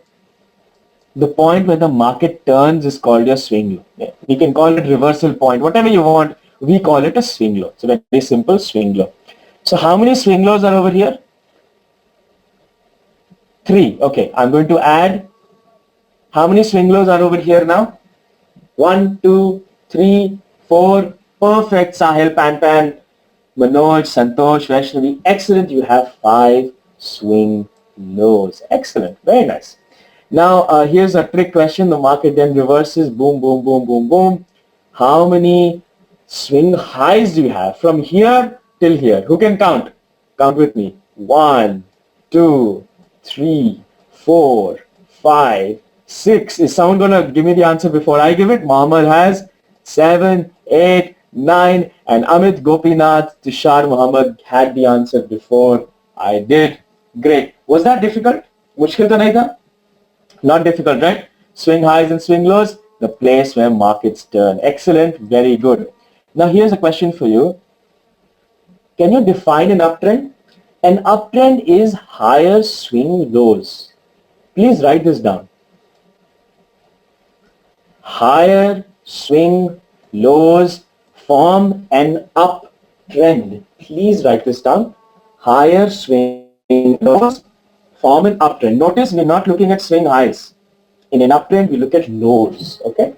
The point where the market turns is called your swing low. Yeah. We can call it reversal point, whatever you want. We call it a swing low. It's a very simple swing low. So how many swing lows are over here? 3. Okay, I'm going to add. How many swing lows are over here now? 1, 2, 3, 4. Perfect, Sahil, Pan, Manoj, Santosh, Vaishnavi. Excellent, you have 5 swing lows. Excellent, very nice. Now, here's a trick question. The market then reverses. Boom, boom, boom, boom, boom. How many swing highs do you have from here till here? Who can count? Count with me. 1, 2, 3, 4, 5, 6. Is someone going to give me the answer before I give it? Mohammed has 7, 8, 9. And Amit, Gopinath, Tushar, Muhammad had the answer before I did. Great. Was that difficult? Mushkil to nahi tha? Not difficult, right? Swing highs and swing lows, the place where markets turn. Excellent, very good. Now here's a question for you. Can you define an uptrend? An uptrend is higher swing lows. Please write this down. Higher swing lows form an uptrend. Please write this down. Higher swing lows form an uptrend. Notice we're not looking at swing highs. In an uptrend, we look at lows. Okay?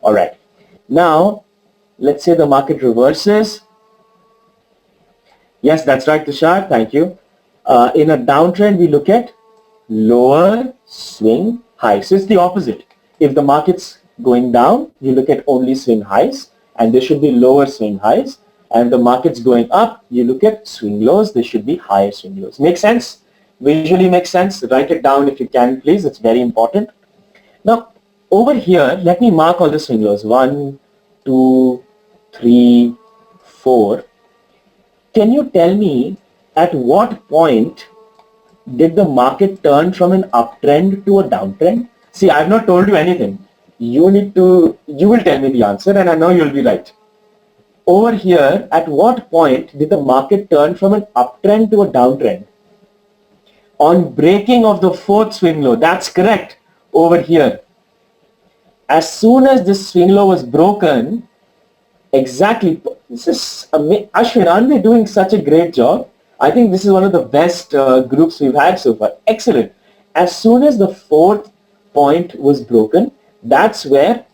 All right. Now, let's say the market reverses. Yes, that's right, Tushar. Thank you. In a downtrend, we look at lower swing highs. So it's the opposite. If the market's going down, you look at only swing highs, and there should be lower swing highs. And if the market's going up, you look at swing lows. There should be higher swing lows. Make sense? Visually makes sense. Write it down if you can, please. It's very important. Now, over here, let me mark all the swing lows. 1, 2, 3, 4. Can you tell me at what point did the market turn from an uptrend to a downtrend? See, I've not told you anything. You will tell me the answer, and I know you'll be right. Over here, at what point did the market turn from an uptrend to a downtrend? On breaking of the 4th swing low. That's correct. Over here. As soon as this swing low was broken, exactly, this is amazing. Ashwin, aren't they doing such a great job? I think this is one of the best groups we've had so far. Excellent. As soon as the 4th point was broken, that's where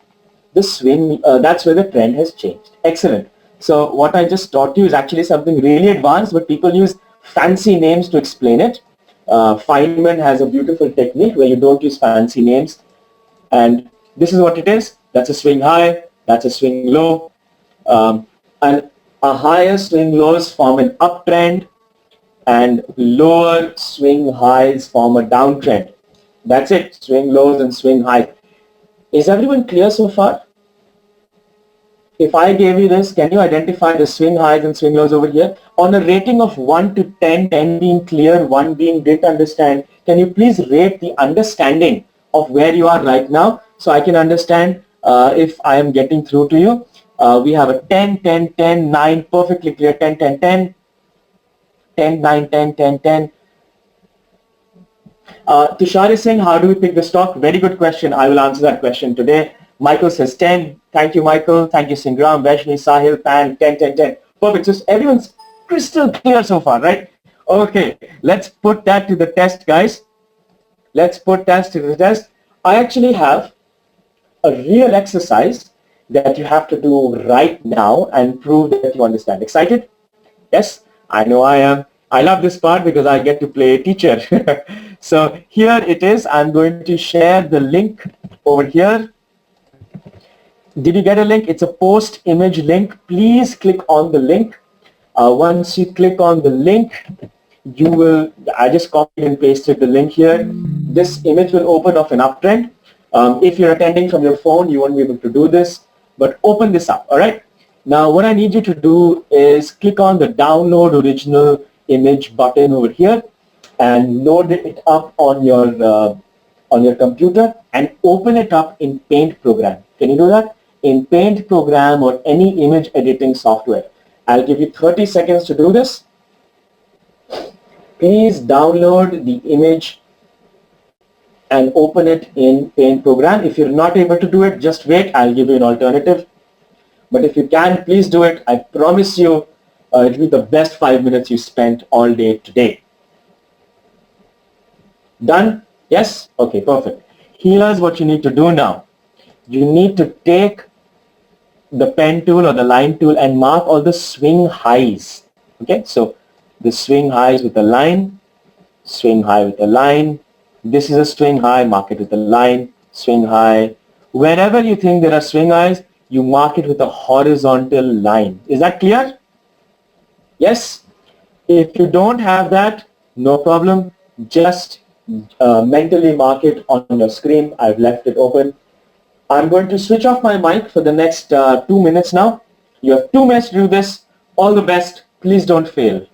the swing, that's where the trend has changed. Excellent. So what I just taught you is actually something really advanced, but people use fancy names to explain it. Feynman has a beautiful technique where you don't use fancy names. And this is what it is. That's a swing high. That's a swing low. And a higher swing lows form an uptrend, and lower swing highs form a downtrend. That's it. Swing lows and swing highs. Is everyone clear so far? If I gave you this, can you identify the swing highs and swing lows over here? On a rating of 1 to 10, 10 being clear, 1 being didn't understand, can you please rate the understanding of where you are right now so I can understand if I am getting through to you? We have a 10, 10, 10, 9, perfectly clear, 10, 10, 10, 10, 9, 10, 10, 10. Tushar is saying, how do we pick the stock? Very good question. I will answer that question today. Michael says 10. Thank you, Michael. Thank you, Singram, Vaishni, Sahil, Pan, 10, 10, 10. Perfect. So everyone's crystal clear so far, right? Okay, let's put that to the test, guys. Let's put that to the test. I actually have a real exercise that you have to do right now and prove that you understand. Excited? Yes, I know I am. I love this part because I get to play teacher. So here it is. I'm going to share the link over here. Did you get a link? It's a post image link. Please click on the link. Once you click on the link, you will, I just copied and pasted the link here. This image will open of an uptrend. If you're attending from your phone, you won't be able to do this, but open this up, all right? Now, what I need you to do is click on the download original image button over here and load it up on your computer and open it up in Paint program. Can you do that? In Paint program or any image editing software. I'll give you 30 seconds to do this. Please download the image and open it in Paint program. If you're not able to do it, just wait. I'll give you an alternative. But if you can, please do it. I promise you it will be the best 5 minutes you spent all day today. Done? Yes? Okay, perfect. Here's what you need to do now. You need to take the pen tool or the line tool and mark all the swing highs. Okay, so the swing highs with a line, swing high with a line. This is a swing high, mark it with a line, swing high. Wherever you think there are swing highs, you mark it with a horizontal line. Is that clear? Yes? If you don't have that, no problem. Just mentally mark it on your screen. I've left it open. I'm going to switch off my mic for the next 2 minutes now. You have 2 minutes to do this. All the best. Please don't fail.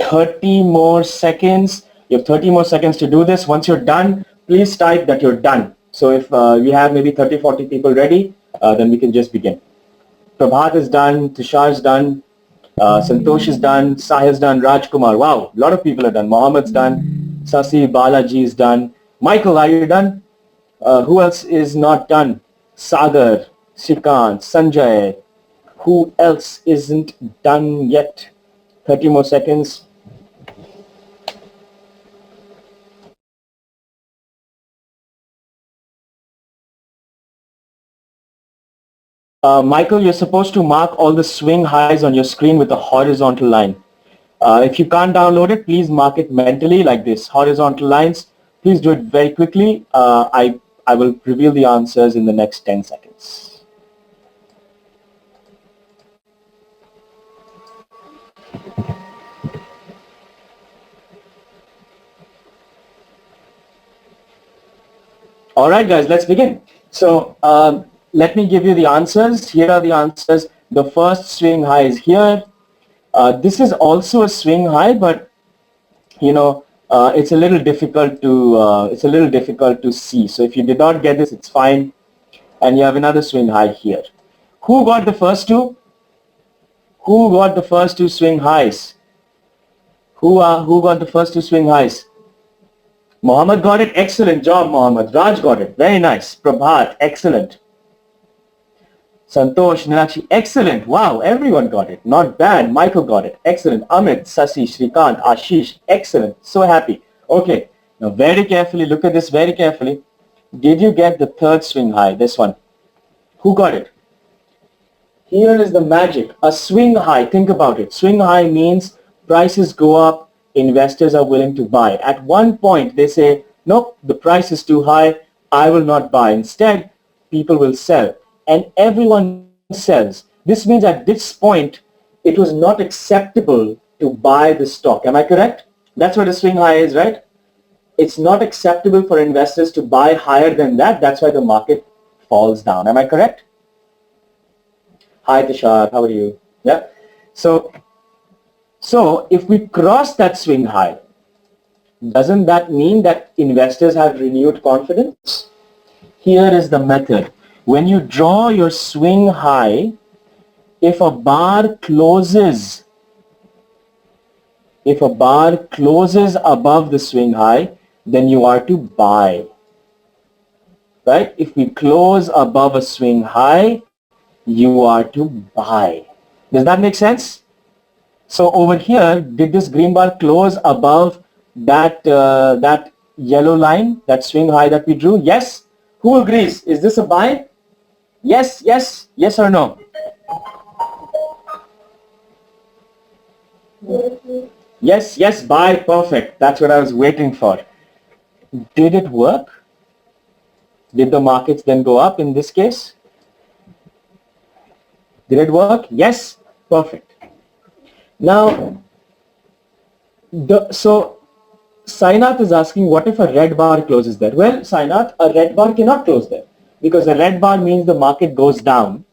Thirty more seconds. You have 30 more seconds to do this. Once you're done, please type that you're done. So if we have maybe 30, 40 people ready, then we can just begin. Prabhat is done, Tushar is done, Santosh is done, Sahil is done, Rajkumar. Wow, a lot of people are done. Mohammed's done, Sasi, Balaji is done. Michael, are you done? Who else is not done? Sagar, Shrikant, Sanjay. Who else isn't done yet? 30 more seconds. Michael, you're supposed to mark all the swing highs on your screen with a horizontal line. If you can't download it, please mark it mentally like this, horizontal lines. Please do it very quickly. I will reveal the answers in the next 10 seconds. All right, guys, let's begin. So let me give you the answers. Here are the answers. The first swing high is here. This is also a swing high, but you know, it's a little difficult to see. So if you did not get this, it's fine. And you have another swing high here. Who got the first two? Who got the first two swing highs? Who got the first two swing highs? Mohammed got it. Excellent job, Mohammed. Raj got it. Very nice. Prabhat, excellent. Santosh, Nilakshi, excellent. Wow, everyone got it. Not bad. Michael got it. Excellent. Amit, Sasi, Shrikant, Ashish, excellent. So happy. Okay, now very carefully, look at this very carefully. Did you get the third swing high? This one. Who got it? Here is the magic. A swing high. Think about it. Swing high means prices go up, investors are willing to buy. At one point, they say, nope, the price is too high. I will not buy. Instead, people will sell. And everyone sells. This means at this point, it was not acceptable to buy the stock. Am I correct? That's what a swing high is, right? It's not acceptable for investors to buy higher than that. That's why the market falls down. Am I correct? Hi, Tushar. How are you? Yeah. So if we cross that swing high, doesn't that mean that investors have renewed confidence? Here is the method. When you draw your swing high, if a bar closes above the swing high, then you are to buy. Right? If we close above a swing high, you are to buy. Does that make sense? So over here, did this green bar close above that that yellow line, that swing high that we drew? Yes. Who agrees? Is this a buy? Yes, yes, yes or no? Yes, yes, buy, perfect. That's what I was waiting for. Did it work? Did the markets then go up in this case? Did it work? Yes, perfect. Now, so Sainath is asking, what if a red bar closes there? Well, Sainath, a red bar cannot close there because a red bar means the market goes down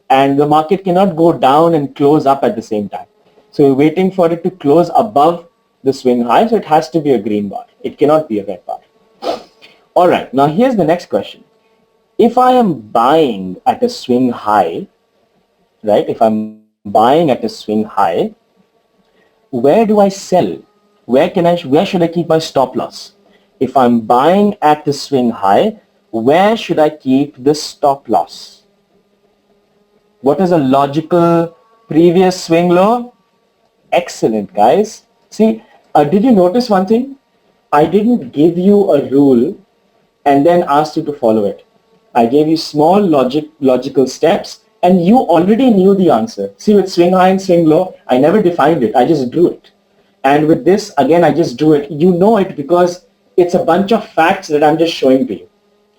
and the market cannot go down and close up at the same time. So we're waiting for it to close above the swing high, so it has to be a green bar. It cannot be a red bar. All right, now here's the next question. If I am buying at a swing high, right, if I'm buying at a swing high, where do I sell? Where should I keep my stop loss? If I'm buying at the swing high, where should I keep the stop loss? What is a logical previous swing low? Excellent, guys. See, did you notice one thing? I didn't give you a rule and then asked you to follow it. I gave you small logical steps and you already knew the answer. See, with swing high and swing low, I never defined it. I just drew it. And with this, again, I just drew it. You know it because it's a bunch of facts that I'm just showing to you.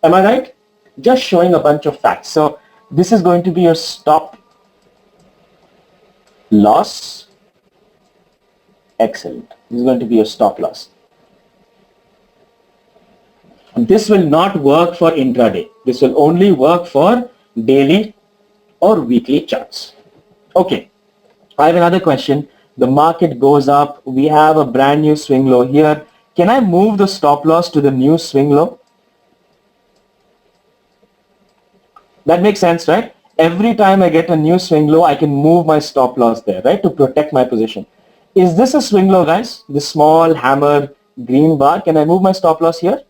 Am I right? Just showing a bunch of facts. So this is going to be your stop loss. Excellent. This is going to be your stop loss. This will not work for intraday. This will only work for daily or weekly charts. Okay. I have another question. The market goes up. We have a brand new swing low here. Can I move the stop loss to the new swing low? That makes sense, right? Every time I get a new swing low, I can move my stop loss there, right, to protect my position. Is this a swing low, guys? This small hammer green bar. Can I move my stop loss here?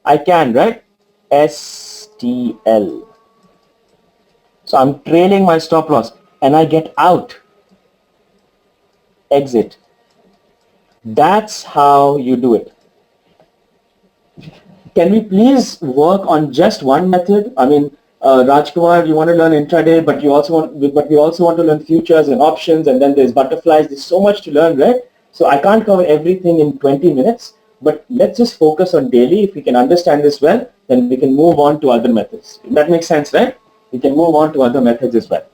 I can, right? STL. So I'm trailing my stop loss and I get out. Exit. That's how you do it. Can we please work on just one method? I mean, Rajkumar, you want to learn intraday, but we also want to learn futures and options, and then there's butterflies. There's so much to learn, right? So I can't cover everything in 20 minutes, but let's just focus on daily. If we can understand this well, then we can move on to other methods. That makes sense, right? We can move on to other methods as well.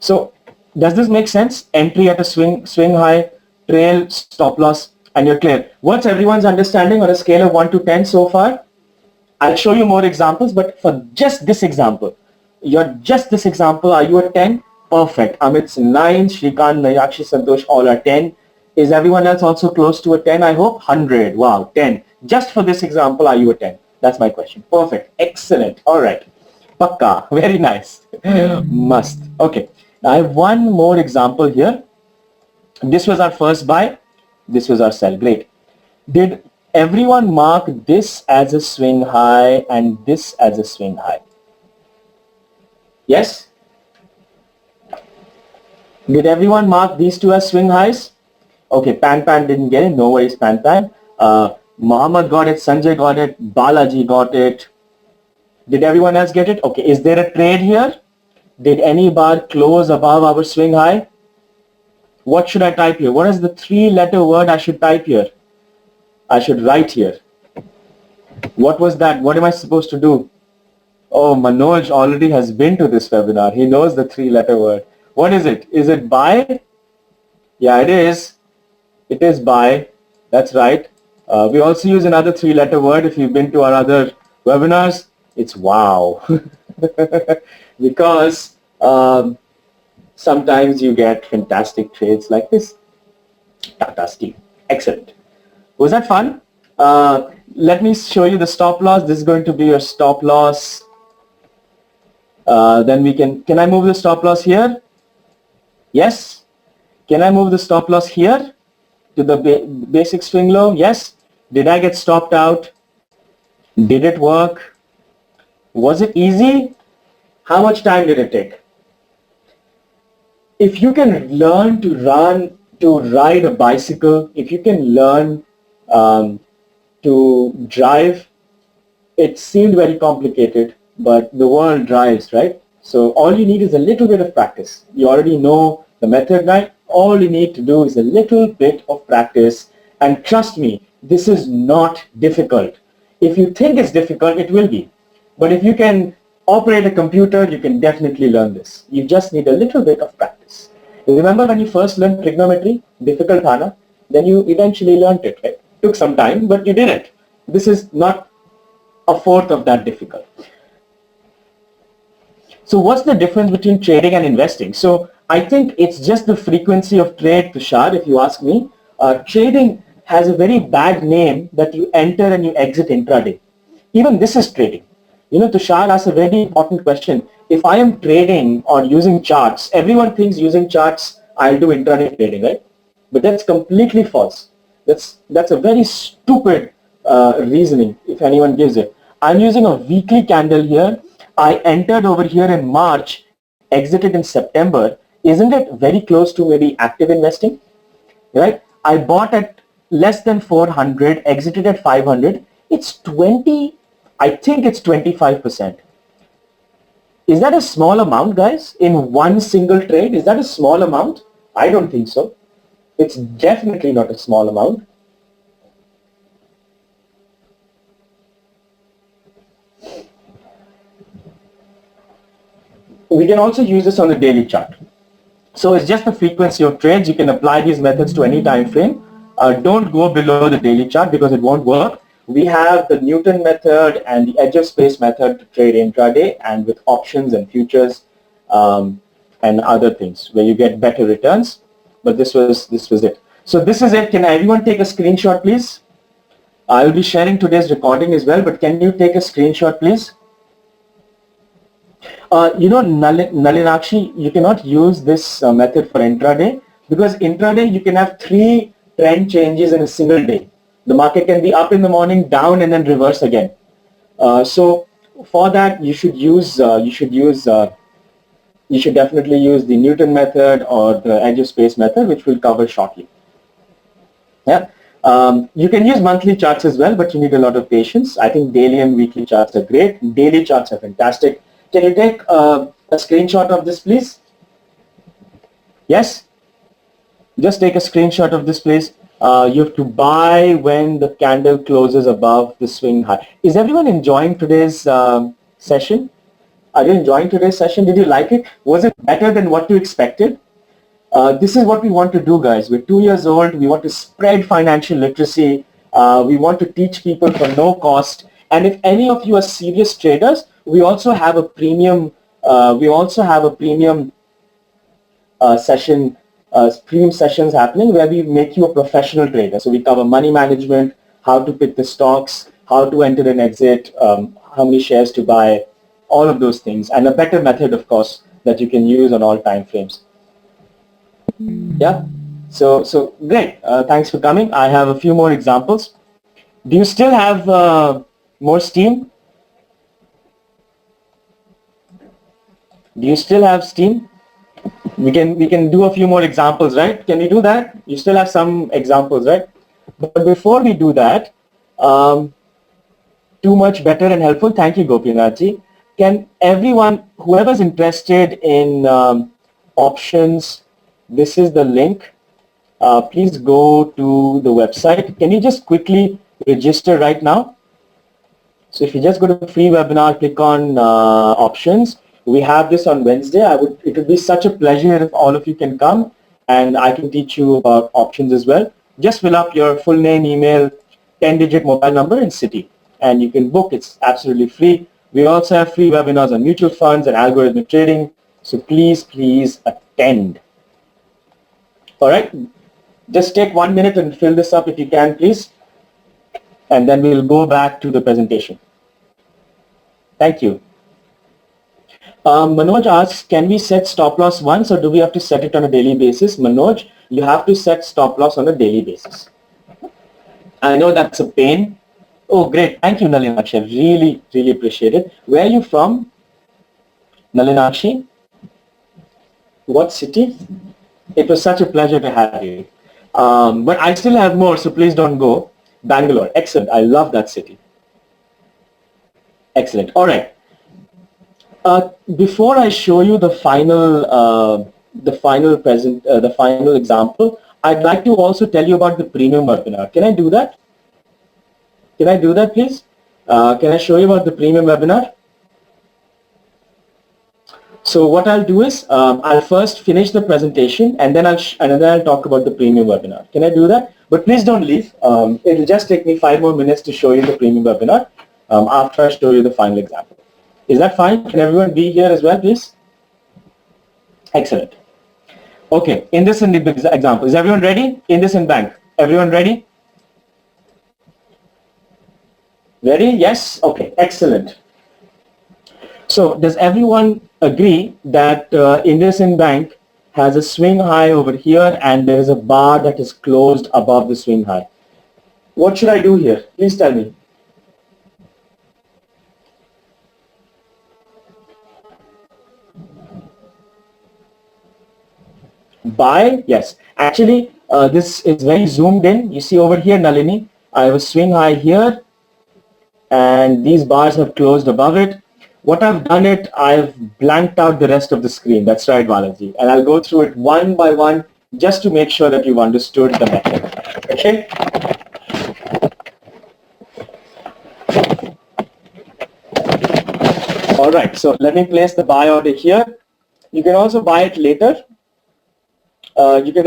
So does this make sense? Entry at a swing high, trail, stop loss, and you're clear. What's everyone's understanding on a scale of 1 to 10 so far? I'll show you more examples, but for just this example, are you at 10? Perfect. Amit's 9, Shrikant, Nayakshi, Santosh, all are 10. Is everyone else also close to a 10, I hope? 100. Wow, 10. Just for this example, are you a 10? That's my question. Perfect. Excellent. All right. Pakka. Very nice. Must. Okay. I have one more example here. This was our first buy. This was our sell. Great. Did everyone mark this as a swing high and this as a swing high? Yes? Did everyone mark these two as swing highs? Okay, Pan didn't get it. No worries, Pan. Mohammed got it. Sanjay got it. Balaji got it. Did everyone else get it? Okay, is there a trade here? Did any bar close above our swing high? What should I type here? What is the 3-letter word I should type here? I should write here. What was that? What am I supposed to do? Oh, Manoj already has been to this webinar. He knows the 3-letter word. What is it? Is it buy? Yeah, it is. It is buy. That's right. We also use another 3-letter word. If you've been to our other webinars, it's wow. Because sometimes you get fantastic trades like this. Tata Steel. Excellent. Was that fun? Let me show you the stop loss. This is going to be your stop loss. Then we can I move the stop loss here? Yes. Can I move the stop loss here to the basic swing low? Yes. Did I get stopped out? Did it work? Was it easy? How much time did it take? If you can learn to ride a bicycle, if you can learn to drive, it seemed very complicated, but the world drives, right? So all you need is a little bit of practice. You already know the method, right? All you need to do is a little bit of practice, and trust me, this is not difficult. If you think it's difficult, it will be. But if you can operate a computer, you can definitely learn this. You just need a little bit of practice. Remember when you first learned trigonometry, difficult Hana, then you eventually learned it, right? Took some time, but you did it. This is not a fourth of that difficult. So what's the difference between trading and investing? So I think it's just the frequency of trade, Tushar, if you ask me. Trading has a very bad name that you enter and you exit intraday. Even this is trading. You know, Tushar asked a very important question. If I am trading or using charts, everyone thinks using charts, I'll do intraday trading, right? But that's completely false. That's a very stupid reasoning, if anyone gives it. I'm using a weekly candle here. I entered over here in March, exited in September. Isn't it very close to maybe active investing, right? I bought at less than 400, exited at 500. It's 20, I think it's 25%. Is that a small amount, guys, in one single trade? Is that a small amount? I don't think so. It's definitely not a small amount. We can also use this on the daily chart. So it's just the frequency of trades. You can apply these methods to any time frame. Don't go below the daily chart because it won't work. We have the Newton method and the edge of space method to trade intraday, and with options and futures and other things where you get better returns. But this was it. So this is it. Can everyone take a screenshot, please? I will be sharing today's recording as well, but can you take a screenshot, please? You know, Nalinakshi, you cannot use this method for intraday because intraday you can have 3 trend changes in a single day. The market can be up in the morning, down, and then reverse again. So for that, you should definitely use the Newton method or the edge of space method, which we'll cover shortly. Yeah. You can use monthly charts as well, but you need a lot of patience. I think daily and weekly charts are great. Daily charts are fantastic. Can you take a screenshot of this, please? Yes? Just take a screenshot of this, please. You have to buy when the candle closes above the swing high. Is everyone enjoying today's session? Are you enjoying today's session? Did you like it? Was it better than what you expected? This is what we want to do, guys. We're 2 years old. We want to spread financial literacy. We want to teach people for no cost. And if any of you are serious traders, we also have a premium. Session, premium sessions happening where we make you a professional trader. So we cover money management, how to pick the stocks, how to enter and exit, how many shares to buy, all of those things, and a better method, of course, that you can use on all time frames. Yeah. So great. Thanks for coming. I have a few more examples. Do you still have more steam? Do you still have steam? We can do a few more examples, right? Can we do that? You still have some examples, right? But before we do that, too much better and helpful. Thank you, Gopinathji. Can everyone, whoever's interested in options, this is the link. Please go to the website. Can you just quickly register right now? So if you just go to the free webinar, click on options. We have this on Wednesday. It would be such a pleasure if all of you can come, and I can teach you about options as well. Just fill up your full name, email, 10-digit mobile number, and city, and you can book. It's absolutely free. We also have free webinars on mutual funds and algorithmic trading. So please attend. All right. Just take 1 minute and fill this up if you can, please. And then we'll go back to the presentation. Thank you. Manoj asks, can we set stop loss once or do we have to set it on a daily basis? Manoj, you have to set stop loss on a daily basis. I know that's a pain. Oh, great. Thank you, Nalinakshi. I really appreciate it. Where are you from, Nalinakshi? What city? It was such a pleasure to have you. But I still have more, so please don't go. Bangalore. Excellent. I love that city. Excellent. All right. Before I show you the final example, I'd like to also tell you about the premium webinar. Can I do that? Can I do that, please? Can I show you about the premium webinar? So what I'll do is I'll first finish the presentation and then I'll talk about the premium webinar. Can I do that? But please don't leave. It'll just take me 5 more minutes to show you the premium webinar after I show you the final example. Is that fine? Can everyone be here as well, please? Excellent. Okay, in this example, is everyone ready? In this bank, everyone ready? Ready? Yes? Okay, excellent. So does everyone agree that IndusInd Bank has a swing high over here and there is a bar that is closed above the swing high? What should I do here? Please tell me. Buy? Yes. Actually, this is very zoomed in. You see over here, Nalini, I have a swing high here and these bars have closed above it. What I've done it, I've blanked out the rest of the screen. That's right, Balaji. And I'll go through it one by one just to make sure that you've understood the method. Okay? All right, so let me place the buy order here. You can also buy it later. You can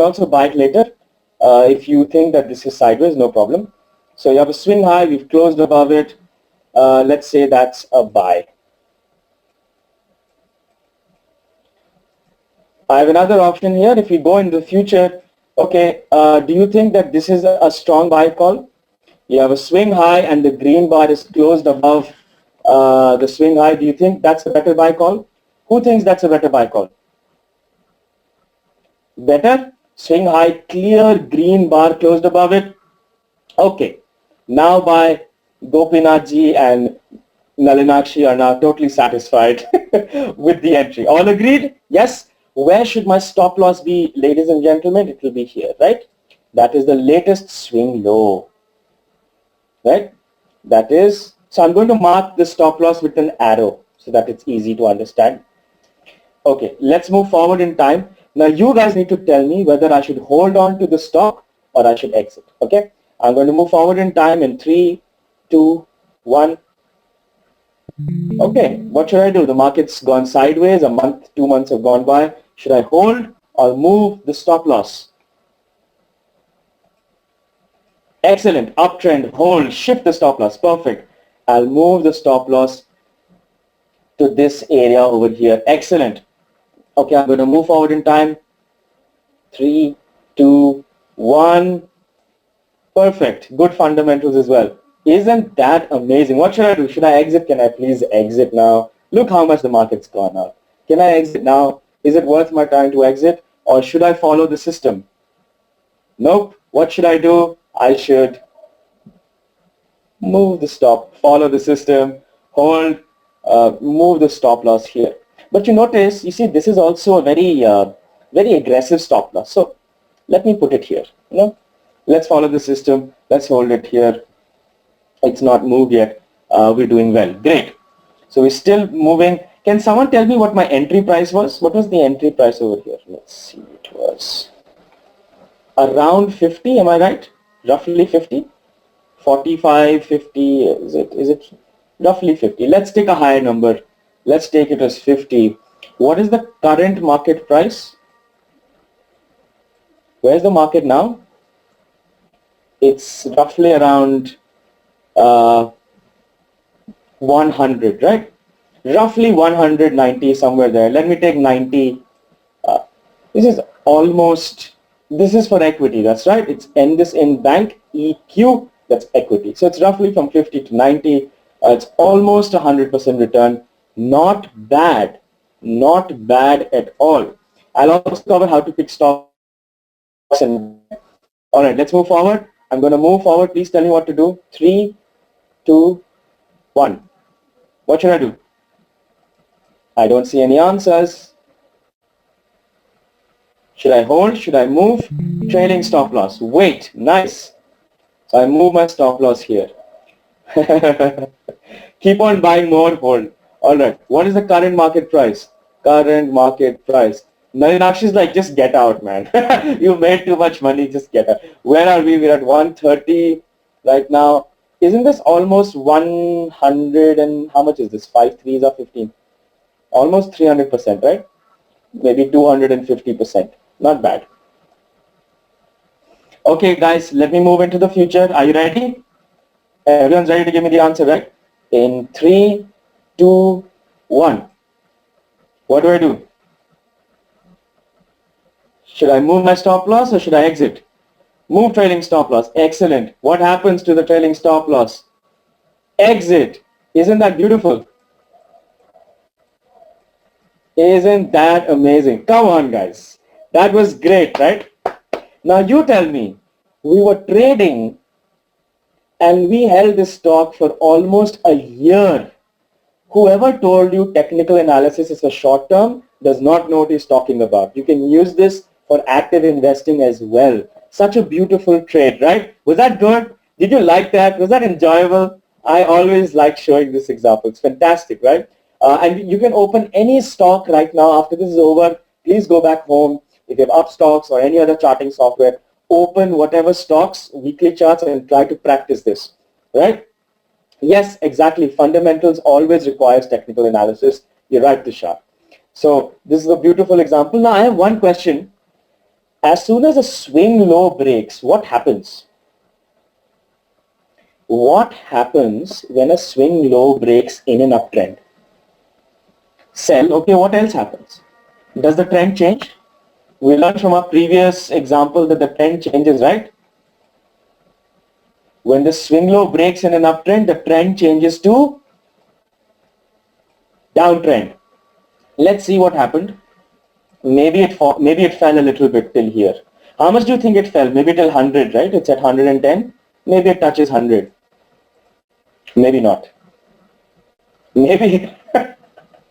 also buy it later if you think that this is sideways, no problem. So you have a swing high, we've closed above it. Let's say that's a buy. I have another option here. If we go in the future, okay, do you think that this is a strong buy call? You have a swing high and the green bar is closed above the swing high. Do you think that's a better buy call? Who thinks that's a better buy call? Better? Swing high, clear, green bar closed above it. Okay. Now by Gopinathji and Nalinakshi are now totally satisfied with the entry. All agreed? Yes? Where should my stop loss be, ladies and gentlemen? It will be here, right? That is the latest swing low, right? That is, so I'm going to mark the stop loss with an arrow. so that it's easy to understand. Okay, let's move forward in time. Now you guys need to tell me whether I should hold on to the stock or I should exit. Okay, I'm going to move forward in time in 3, 2, 1. Okay, what should I do? The market's gone sideways, a month, 2 months have gone by. Should I hold or move the stop loss? Excellent, uptrend, hold, shift the stop loss, perfect. I'll move the stop loss to this area over here. Excellent. Okay, I'm going to move forward in time. 3, 2, 1. Perfect. Good fundamentals as well. Isn't that amazing? What should I do? Should I exit? Can I please exit now? Look how much the market's gone up. Can I exit now? Is it worth my time to exit? Or should I follow the system? Nope. What should I do? I should move the stop, follow the system, hold, move the stop loss here. But you notice, you see, this is also a very aggressive stop loss. So let me put it here. Let's follow the system. Let's hold it here. It's not moved yet. We're doing well. Great. So we're still moving. Can someone tell me what my entry price was? What was the entry price over here? Let's see. It was around 50. Am I right? Roughly 50. 45, 50. Is it roughly 50? Let's take a higher number. Let's take it as 50. What is the current market price? Where's the market now? It's roughly around 100, right? Roughly 190, somewhere there. Let me take 90. This is almost, this is for equity, that's right. It's this in bank EQ, that's equity. So it's roughly from 50 to 90. It's almost 100% return. Not bad. Not bad at all. I'll also cover how to pick stocks. And all right, let's move forward. I'm going to move forward. Please tell me what to do. 3, 2, 1. What should I do? I don't see any answers. Should I hold? Should I move? Trailing stop loss. Wait. Nice. So I move my stop loss here. Keep on buying more, hold. All right. What is the current market price? Current market price. Nakshi's like, just get out, man. You made too much money, just get out. Where are we? We're at 130 right now. Isn't this almost 100 and how much is this? 5 threes or 15? Almost 300%, right? Maybe 250%. Not bad. Okay, guys, let me move into the future. Are you ready? Everyone's ready to give me the answer, right? In 3, 2, 1. What do I do? Should I move my stop loss or should I exit? Move trailing stop loss. Excellent. What happens to the trailing stop loss? Exit. Isn't that beautiful? Isn't that amazing? Come on, guys. That was great, right? Now you tell me, we were trading and we held this stock for almost a year. Whoever told you technical analysis is a short term does not know what he's talking about. You can use this for active investing as well. Such a beautiful trade, right? Was that good? Did you like that? Was that enjoyable? I always like showing this example. It's fantastic, right? And you can open any stock right now. After this is over, please go back home. If you have Upstocks or any other charting software, open whatever stocks, weekly charts, and try to practice this, right? Yes, exactly. Fundamentals always requires technical analysis. You're right, Tushar. So this is a beautiful example. Now I have one question. As soon as a swing low breaks, what happens? What happens when a swing low breaks in an uptrend? Sell. Okay, what else happens? Does the trend change? We learned from our previous example that the trend changes, right? When the swing low breaks in an uptrend, the trend changes to downtrend. Let's see what happened. Maybe it fell a little bit till here. How much do you think it fell? Maybe till 100, right? It's at 110. Maybe it touches 100. Maybe not. Maybe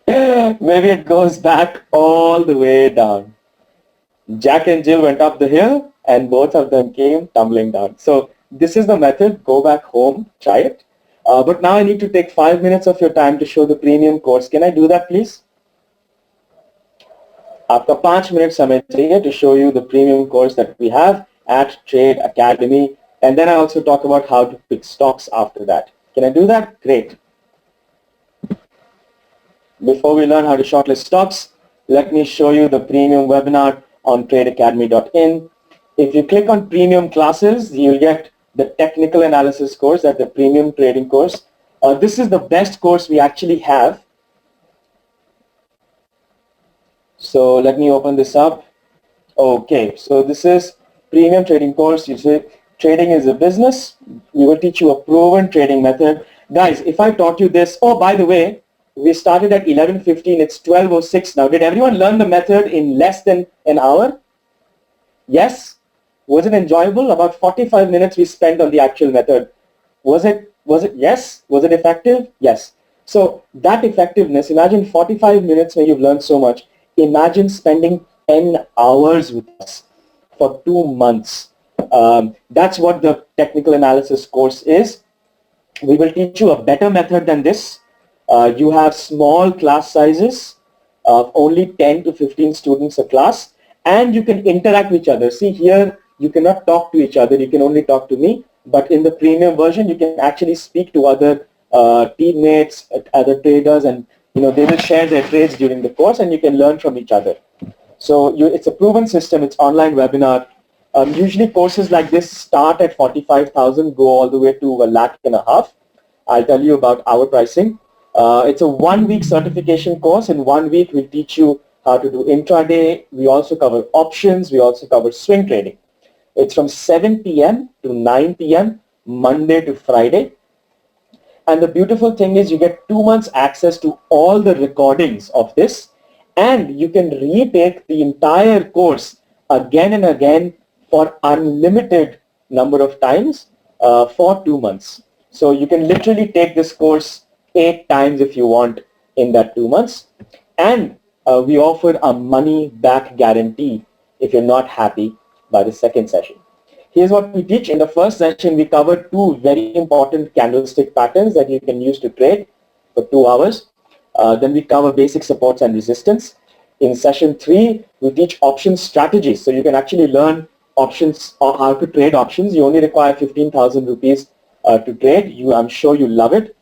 maybe it goes back all the way down. Jack and Jill went up the hill and both of them came tumbling down. So this is the method. Go back home, try it. But now I need to take 5 minutes of your time to show the premium course. Can I do that, please? आपका 5 minute समय चाहिए to show you the premium course that we have at Trade Academy, and then I also talk about how to pick stocks after that. Can I do that? Great. Before we learn how to shortlist stocks, let me show you the premium webinar on tradeacademy.in. If you click on premium classes, you'll get the technical analysis course, that's the premium trading course. This is the best course we actually have. So let me open this up. Okay, so this is premium trading course. You say trading is a business. We will teach you a proven trading method. Guys, if I taught you this, oh, by the way, we started at 11:15, it's 12:06 now. Did everyone learn the method in less than an hour? Yes? Was it enjoyable? About 45 minutes we spent on the actual method. Was it yes? Was it effective? Yes. So that effectiveness, imagine 45 minutes where you've learned so much. Imagine spending 10 hours with us for 2 months. That's what the technical analysis course is. We will teach you a better method than this. You have small class sizes of only 10 to 15 students a class, and you can interact with each other. See here, you cannot talk to each other. You can only talk to me. But in the premium version, you can actually speak to other teammates, other traders, and they will share their trades during the course, and you can learn from each other. So it's a proven system. It's online webinar. Usually courses like this start at 45,000, go all the way to 1.5 lakh. I'll tell you about our pricing. It's a 1-week certification course. In 1 week, we'll teach you how to do intraday. We also cover options. We also cover swing trading. It's from 7 p.m. to 9 p.m. Monday to Friday. And the beautiful thing is you get 2 months access to all the recordings of this, and you can retake the entire course again and again for unlimited number of times for 2 months. So you can literally take this course 8 times if you want in that 2 months. And we offer a money back guarantee if you're not happy by the second session. Here's what we teach. In the first session, we cover 2 very important candlestick patterns that you can use to trade for 2 hours. Then we cover basic supports and resistance. In session 3, we teach options strategies. So you can actually learn options or how to trade options. You only require 15,000 rupees to trade. I'm sure you love it.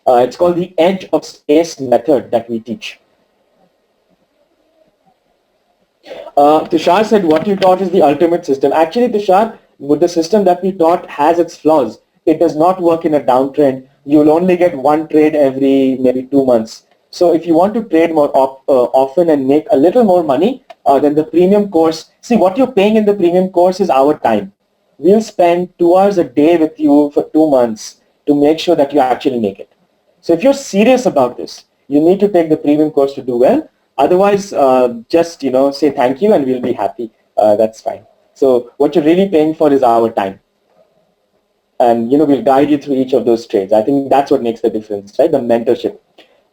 It's called the edge of space method that we teach. Tushar said what you taught is the ultimate system. Actually, Tushar, with the system that we taught has its flaws. It does not work in a downtrend. You'll only get 1 trade every maybe 2 months. So if you want to trade more often and make a little more money, then the premium course, see what you're paying in the premium course is our time. We'll spend 2 hours a day with you for 2 months to make sure that you actually make it. So if you're serious about this, you need to take the premium course to do well. Otherwise, just say thank you and we'll be happy. That's fine. So what you're really paying for is our time. And we'll guide you through each of those trades. I think that's what makes the difference, right? The mentorship.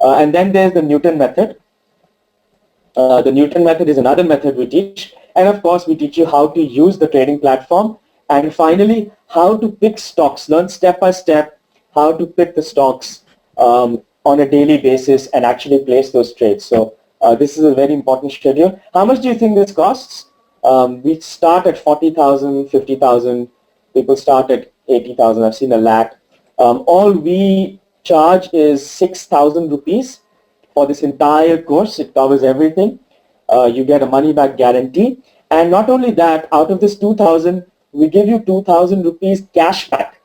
And then there's the Newton method. The Newton method is another method we teach. And of course, we teach you how to use the trading platform. And finally, how to pick stocks. Learn step by step how to pick the stocks on a daily basis and actually place those trades. So this is a very important schedule. How much do you think this costs? We start at 40,000, 50,000. People start at 80,000. I've seen 1 lakh. All we charge is 6,000 rupees for this entire course. It covers everything. You get a money back guarantee. And not only that, out of this 2,000, we give you 2,000 rupees cash back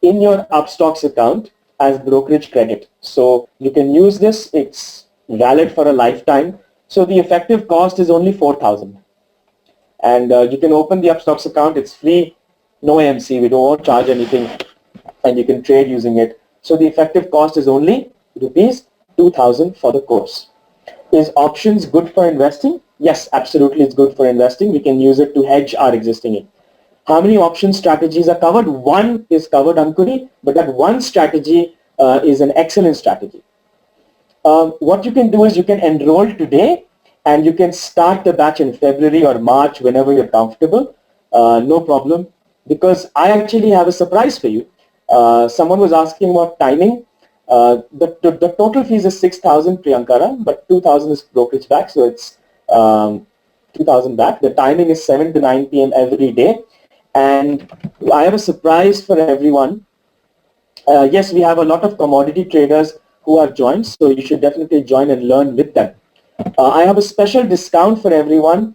in your Upstocks account as brokerage credit. So you can use this. It's valid for a lifetime. So the effective cost is only 4,000. And you can open the Upstocks account. It's free, no AMC. We don't charge anything, and you can trade using it. So the effective cost is only rupees 2,000 for the course. Is options good for investing? Yes, absolutely, it's good for investing. We can use it to hedge our existing income. How many option strategies are covered? One is covered, Ankuri, but that one strategy is an excellent strategy. What you can do is you can enroll today, and you can start the batch in February or March whenever you're comfortable. No problem, because I actually have a surprise for you. Someone was asking about timing. The total fees is 6,000 Priyankara, but 2,000 is brokerage back, so it's 2,000 back. The timing is 7 to 9 p.m. every day. And I have a surprise for everyone. Yes, we have a lot of commodity traders who are joined, so you should definitely join and learn with them. I have a special discount for everyone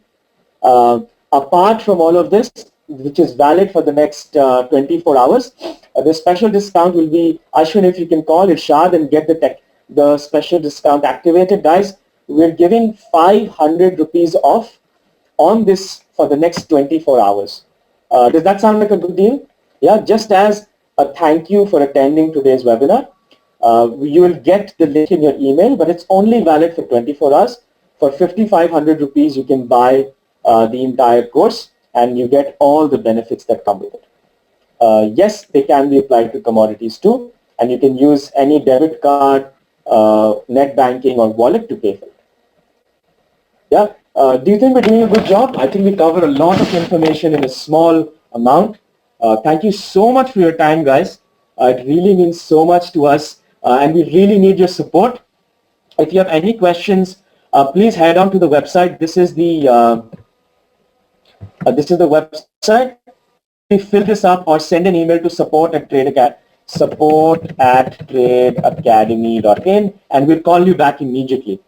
apart from all of this, which is valid for the next 24 hours. The special discount will be, Ashwin, if you can call Irshad and get the special discount activated. Guys, we're giving 500 rupees off on this for the next 24 hours. Does that sound like a good deal? Yeah, just as a thank you for attending today's webinar. You will get the link in your email, but it's only valid for 24 hours. For 5,500 rupees, you can buy the entire course and you get all the benefits that come with it. Yes, they can be applied to commodities too, and you can use any debit card, net banking or wallet to pay for it. Yeah. Do you think we're doing a good job? I think we cover a lot of information in a small amount. Thank you so much for your time, guys. It really means so much to us, and we really need your support. If you have any questions, please head on to the website. This is the website. Fill this up or send an email to support@tradeacademy.in, and we'll call you back immediately.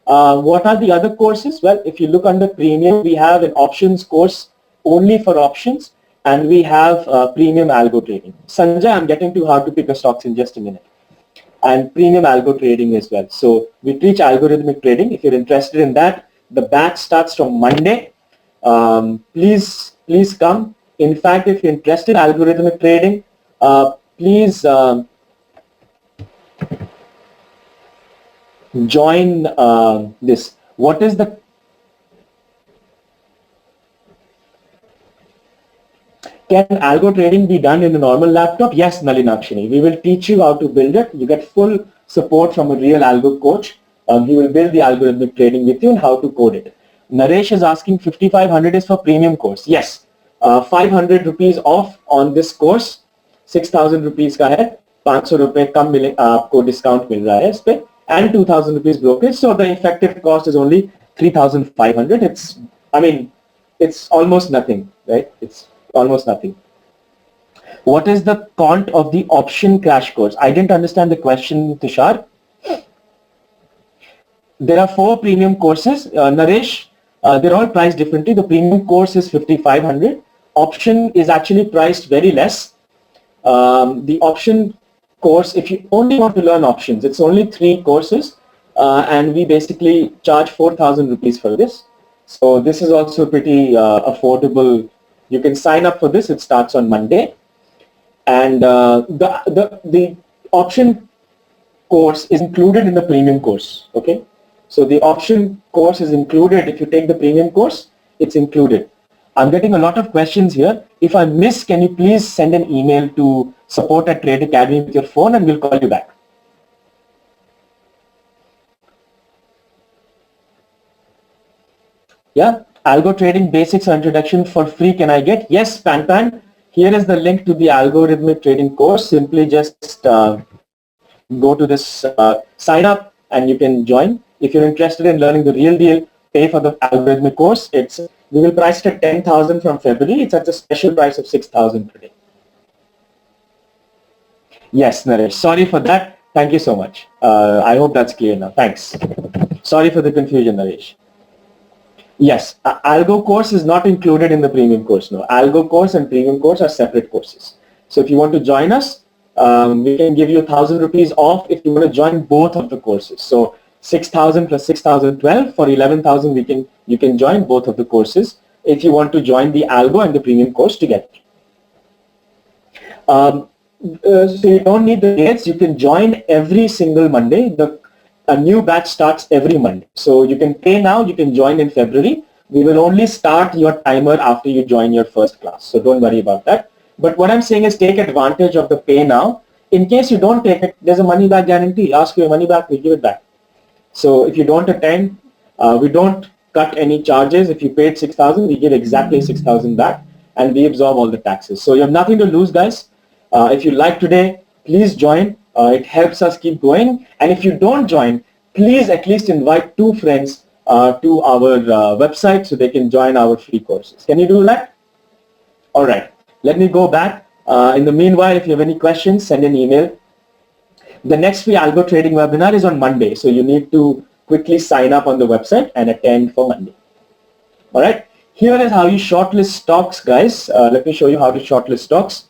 What are the other courses? Well, if you look under premium, we have an options course only for options, and we have premium algo trading. Sanjay, I'm getting to how to pick a stocks in just a minute. And premium algo trading as well. So we teach algorithmic trading. If you're interested in that, the batch starts from Monday. Please come. In fact, if you're interested in algorithmic trading, please join this. What is the Can algo trading be done in a normal laptop? Yes, Nalinakshini. We will teach you how to build it. You get full support from a real algo coach. He will build the algorithmic trading with you and how to code it. Naresh is asking 5,500 is for premium course. Yes, 500 rupees off on this course. 6,000 rupees का है, 500 रुपए कम मिले आपको discount मिल रहा है इस पे, and 2,000 rupees brokerage. So the effective cost is only 3,500. It's almost nothing, right? It's almost nothing. What is the count of the option crash course? I didn't understand the question, Tushar. There are 4 premium courses. Naresh, they're all priced differently. The premium course is 5,500. Option is actually priced very less. The option course, if you only want to learn options, it's only 3 courses, and we basically charge 4,000 rupees for this. So this is also pretty affordable. You can sign up for this. It starts on Monday, and the option course is included in the premium course. Okay, so the option course is included. If you take the premium course, it's included. I'm getting a lot of questions here. If I miss, can you please send an email to support@Trade Academy with your phone, and we'll call you back. Yeah, algo trading basics or introduction for free can I get? Yes, Pan. Here is the link to the algorithmic trading course. Simply just go to this, sign up, and you can join. If you're interested in learning the real deal, pay for the algorithmic course. We will price it at 10,000 from February. It's at a special price of 6,000 today. Yes, Naresh. Sorry for that. Thank you so much. I hope that's clear now. Thanks. Sorry for the confusion, Naresh. Yes, algo course is not included in the premium course. No, algo course and premium course are separate courses. So if you want to join us, we can give you 1,000 rupees off if you want to join both of the courses. So 6,000 plus 6,012 for 11,000. You can join both of the courses if you want to join the algo and the premium course together. So you don't need the dates. You can join every single Monday. A new batch starts every Monday. So you can pay now. You can join in February. We will only start your timer after you join your first class. So don't worry about that. But what I'm saying is take advantage of the pay now. In case you don't take it, there's a money back guarantee. Ask for your money back, we give it back. So if you don't attend, we don't cut any charges. If you paid 6,000, we give exactly 6,000 back, and we absorb all the taxes. So you have nothing to lose, guys. If you like today, please join. It helps us keep going. And if you don't join, please at least invite 2 friends to our website so they can join our free courses. Can you do that? All right. Let me go back. In the meanwhile, if you have any questions, send an email. The next free algo trading webinar is on Monday, so you need to quickly sign up on the website and attend for Monday. All right. Here is how you shortlist stocks, guys. Let me show you how to shortlist stocks.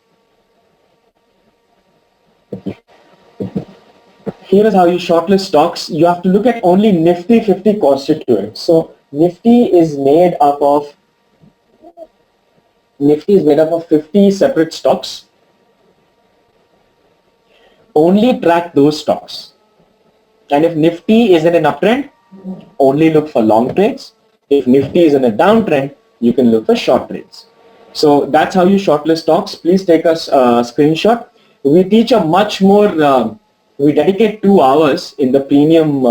Here is how you shortlist stocks. You have to look at only Nifty 50 constituents. So Nifty is made up of 50 separate stocks. Only track those stocks. And if Nifty is in an uptrend, only look for long trades. If Nifty is in a downtrend, you can look for short trades. So that's how you shortlist stocks. Please take a screenshot. We teach a much more, we dedicate 2 hours in the premium,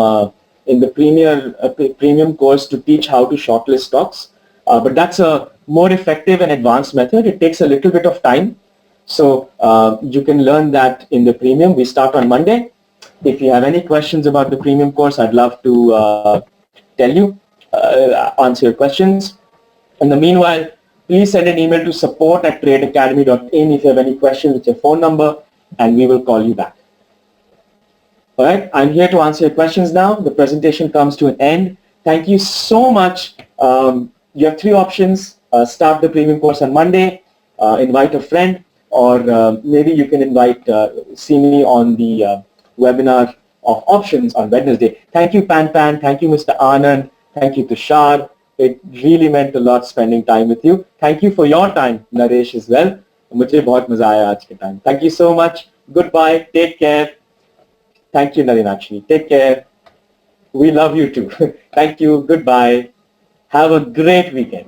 premium course to teach how to shortlist stocks. But that's a more effective and advanced method. It takes a little bit of time. So you can learn that in the premium. We start on Monday. If you have any questions about the premium course, I'd love to tell you, answer your questions. In the meanwhile, please send an email to support@tradeacademy.in if you have any questions with your phone number, and we will call you back. All right, I'm here to answer your questions now. The presentation comes to an end. Thank you so much. You have 3 options. Start the premium course on Monday, invite a friend, or maybe you can see me on the webinar of options on Wednesday. Thank you, Pan. Thank you, Mr. Anand. Thank you, Tushar. It really meant a lot spending time with you. Thank you for your time, Naresh, as well. मुझे बहुत मजा आया आज के time. Thank you so much. Goodbye. Take care. Thank you, Narinakshi. Take care. We love you too. Thank you. Goodbye. Have a great weekend.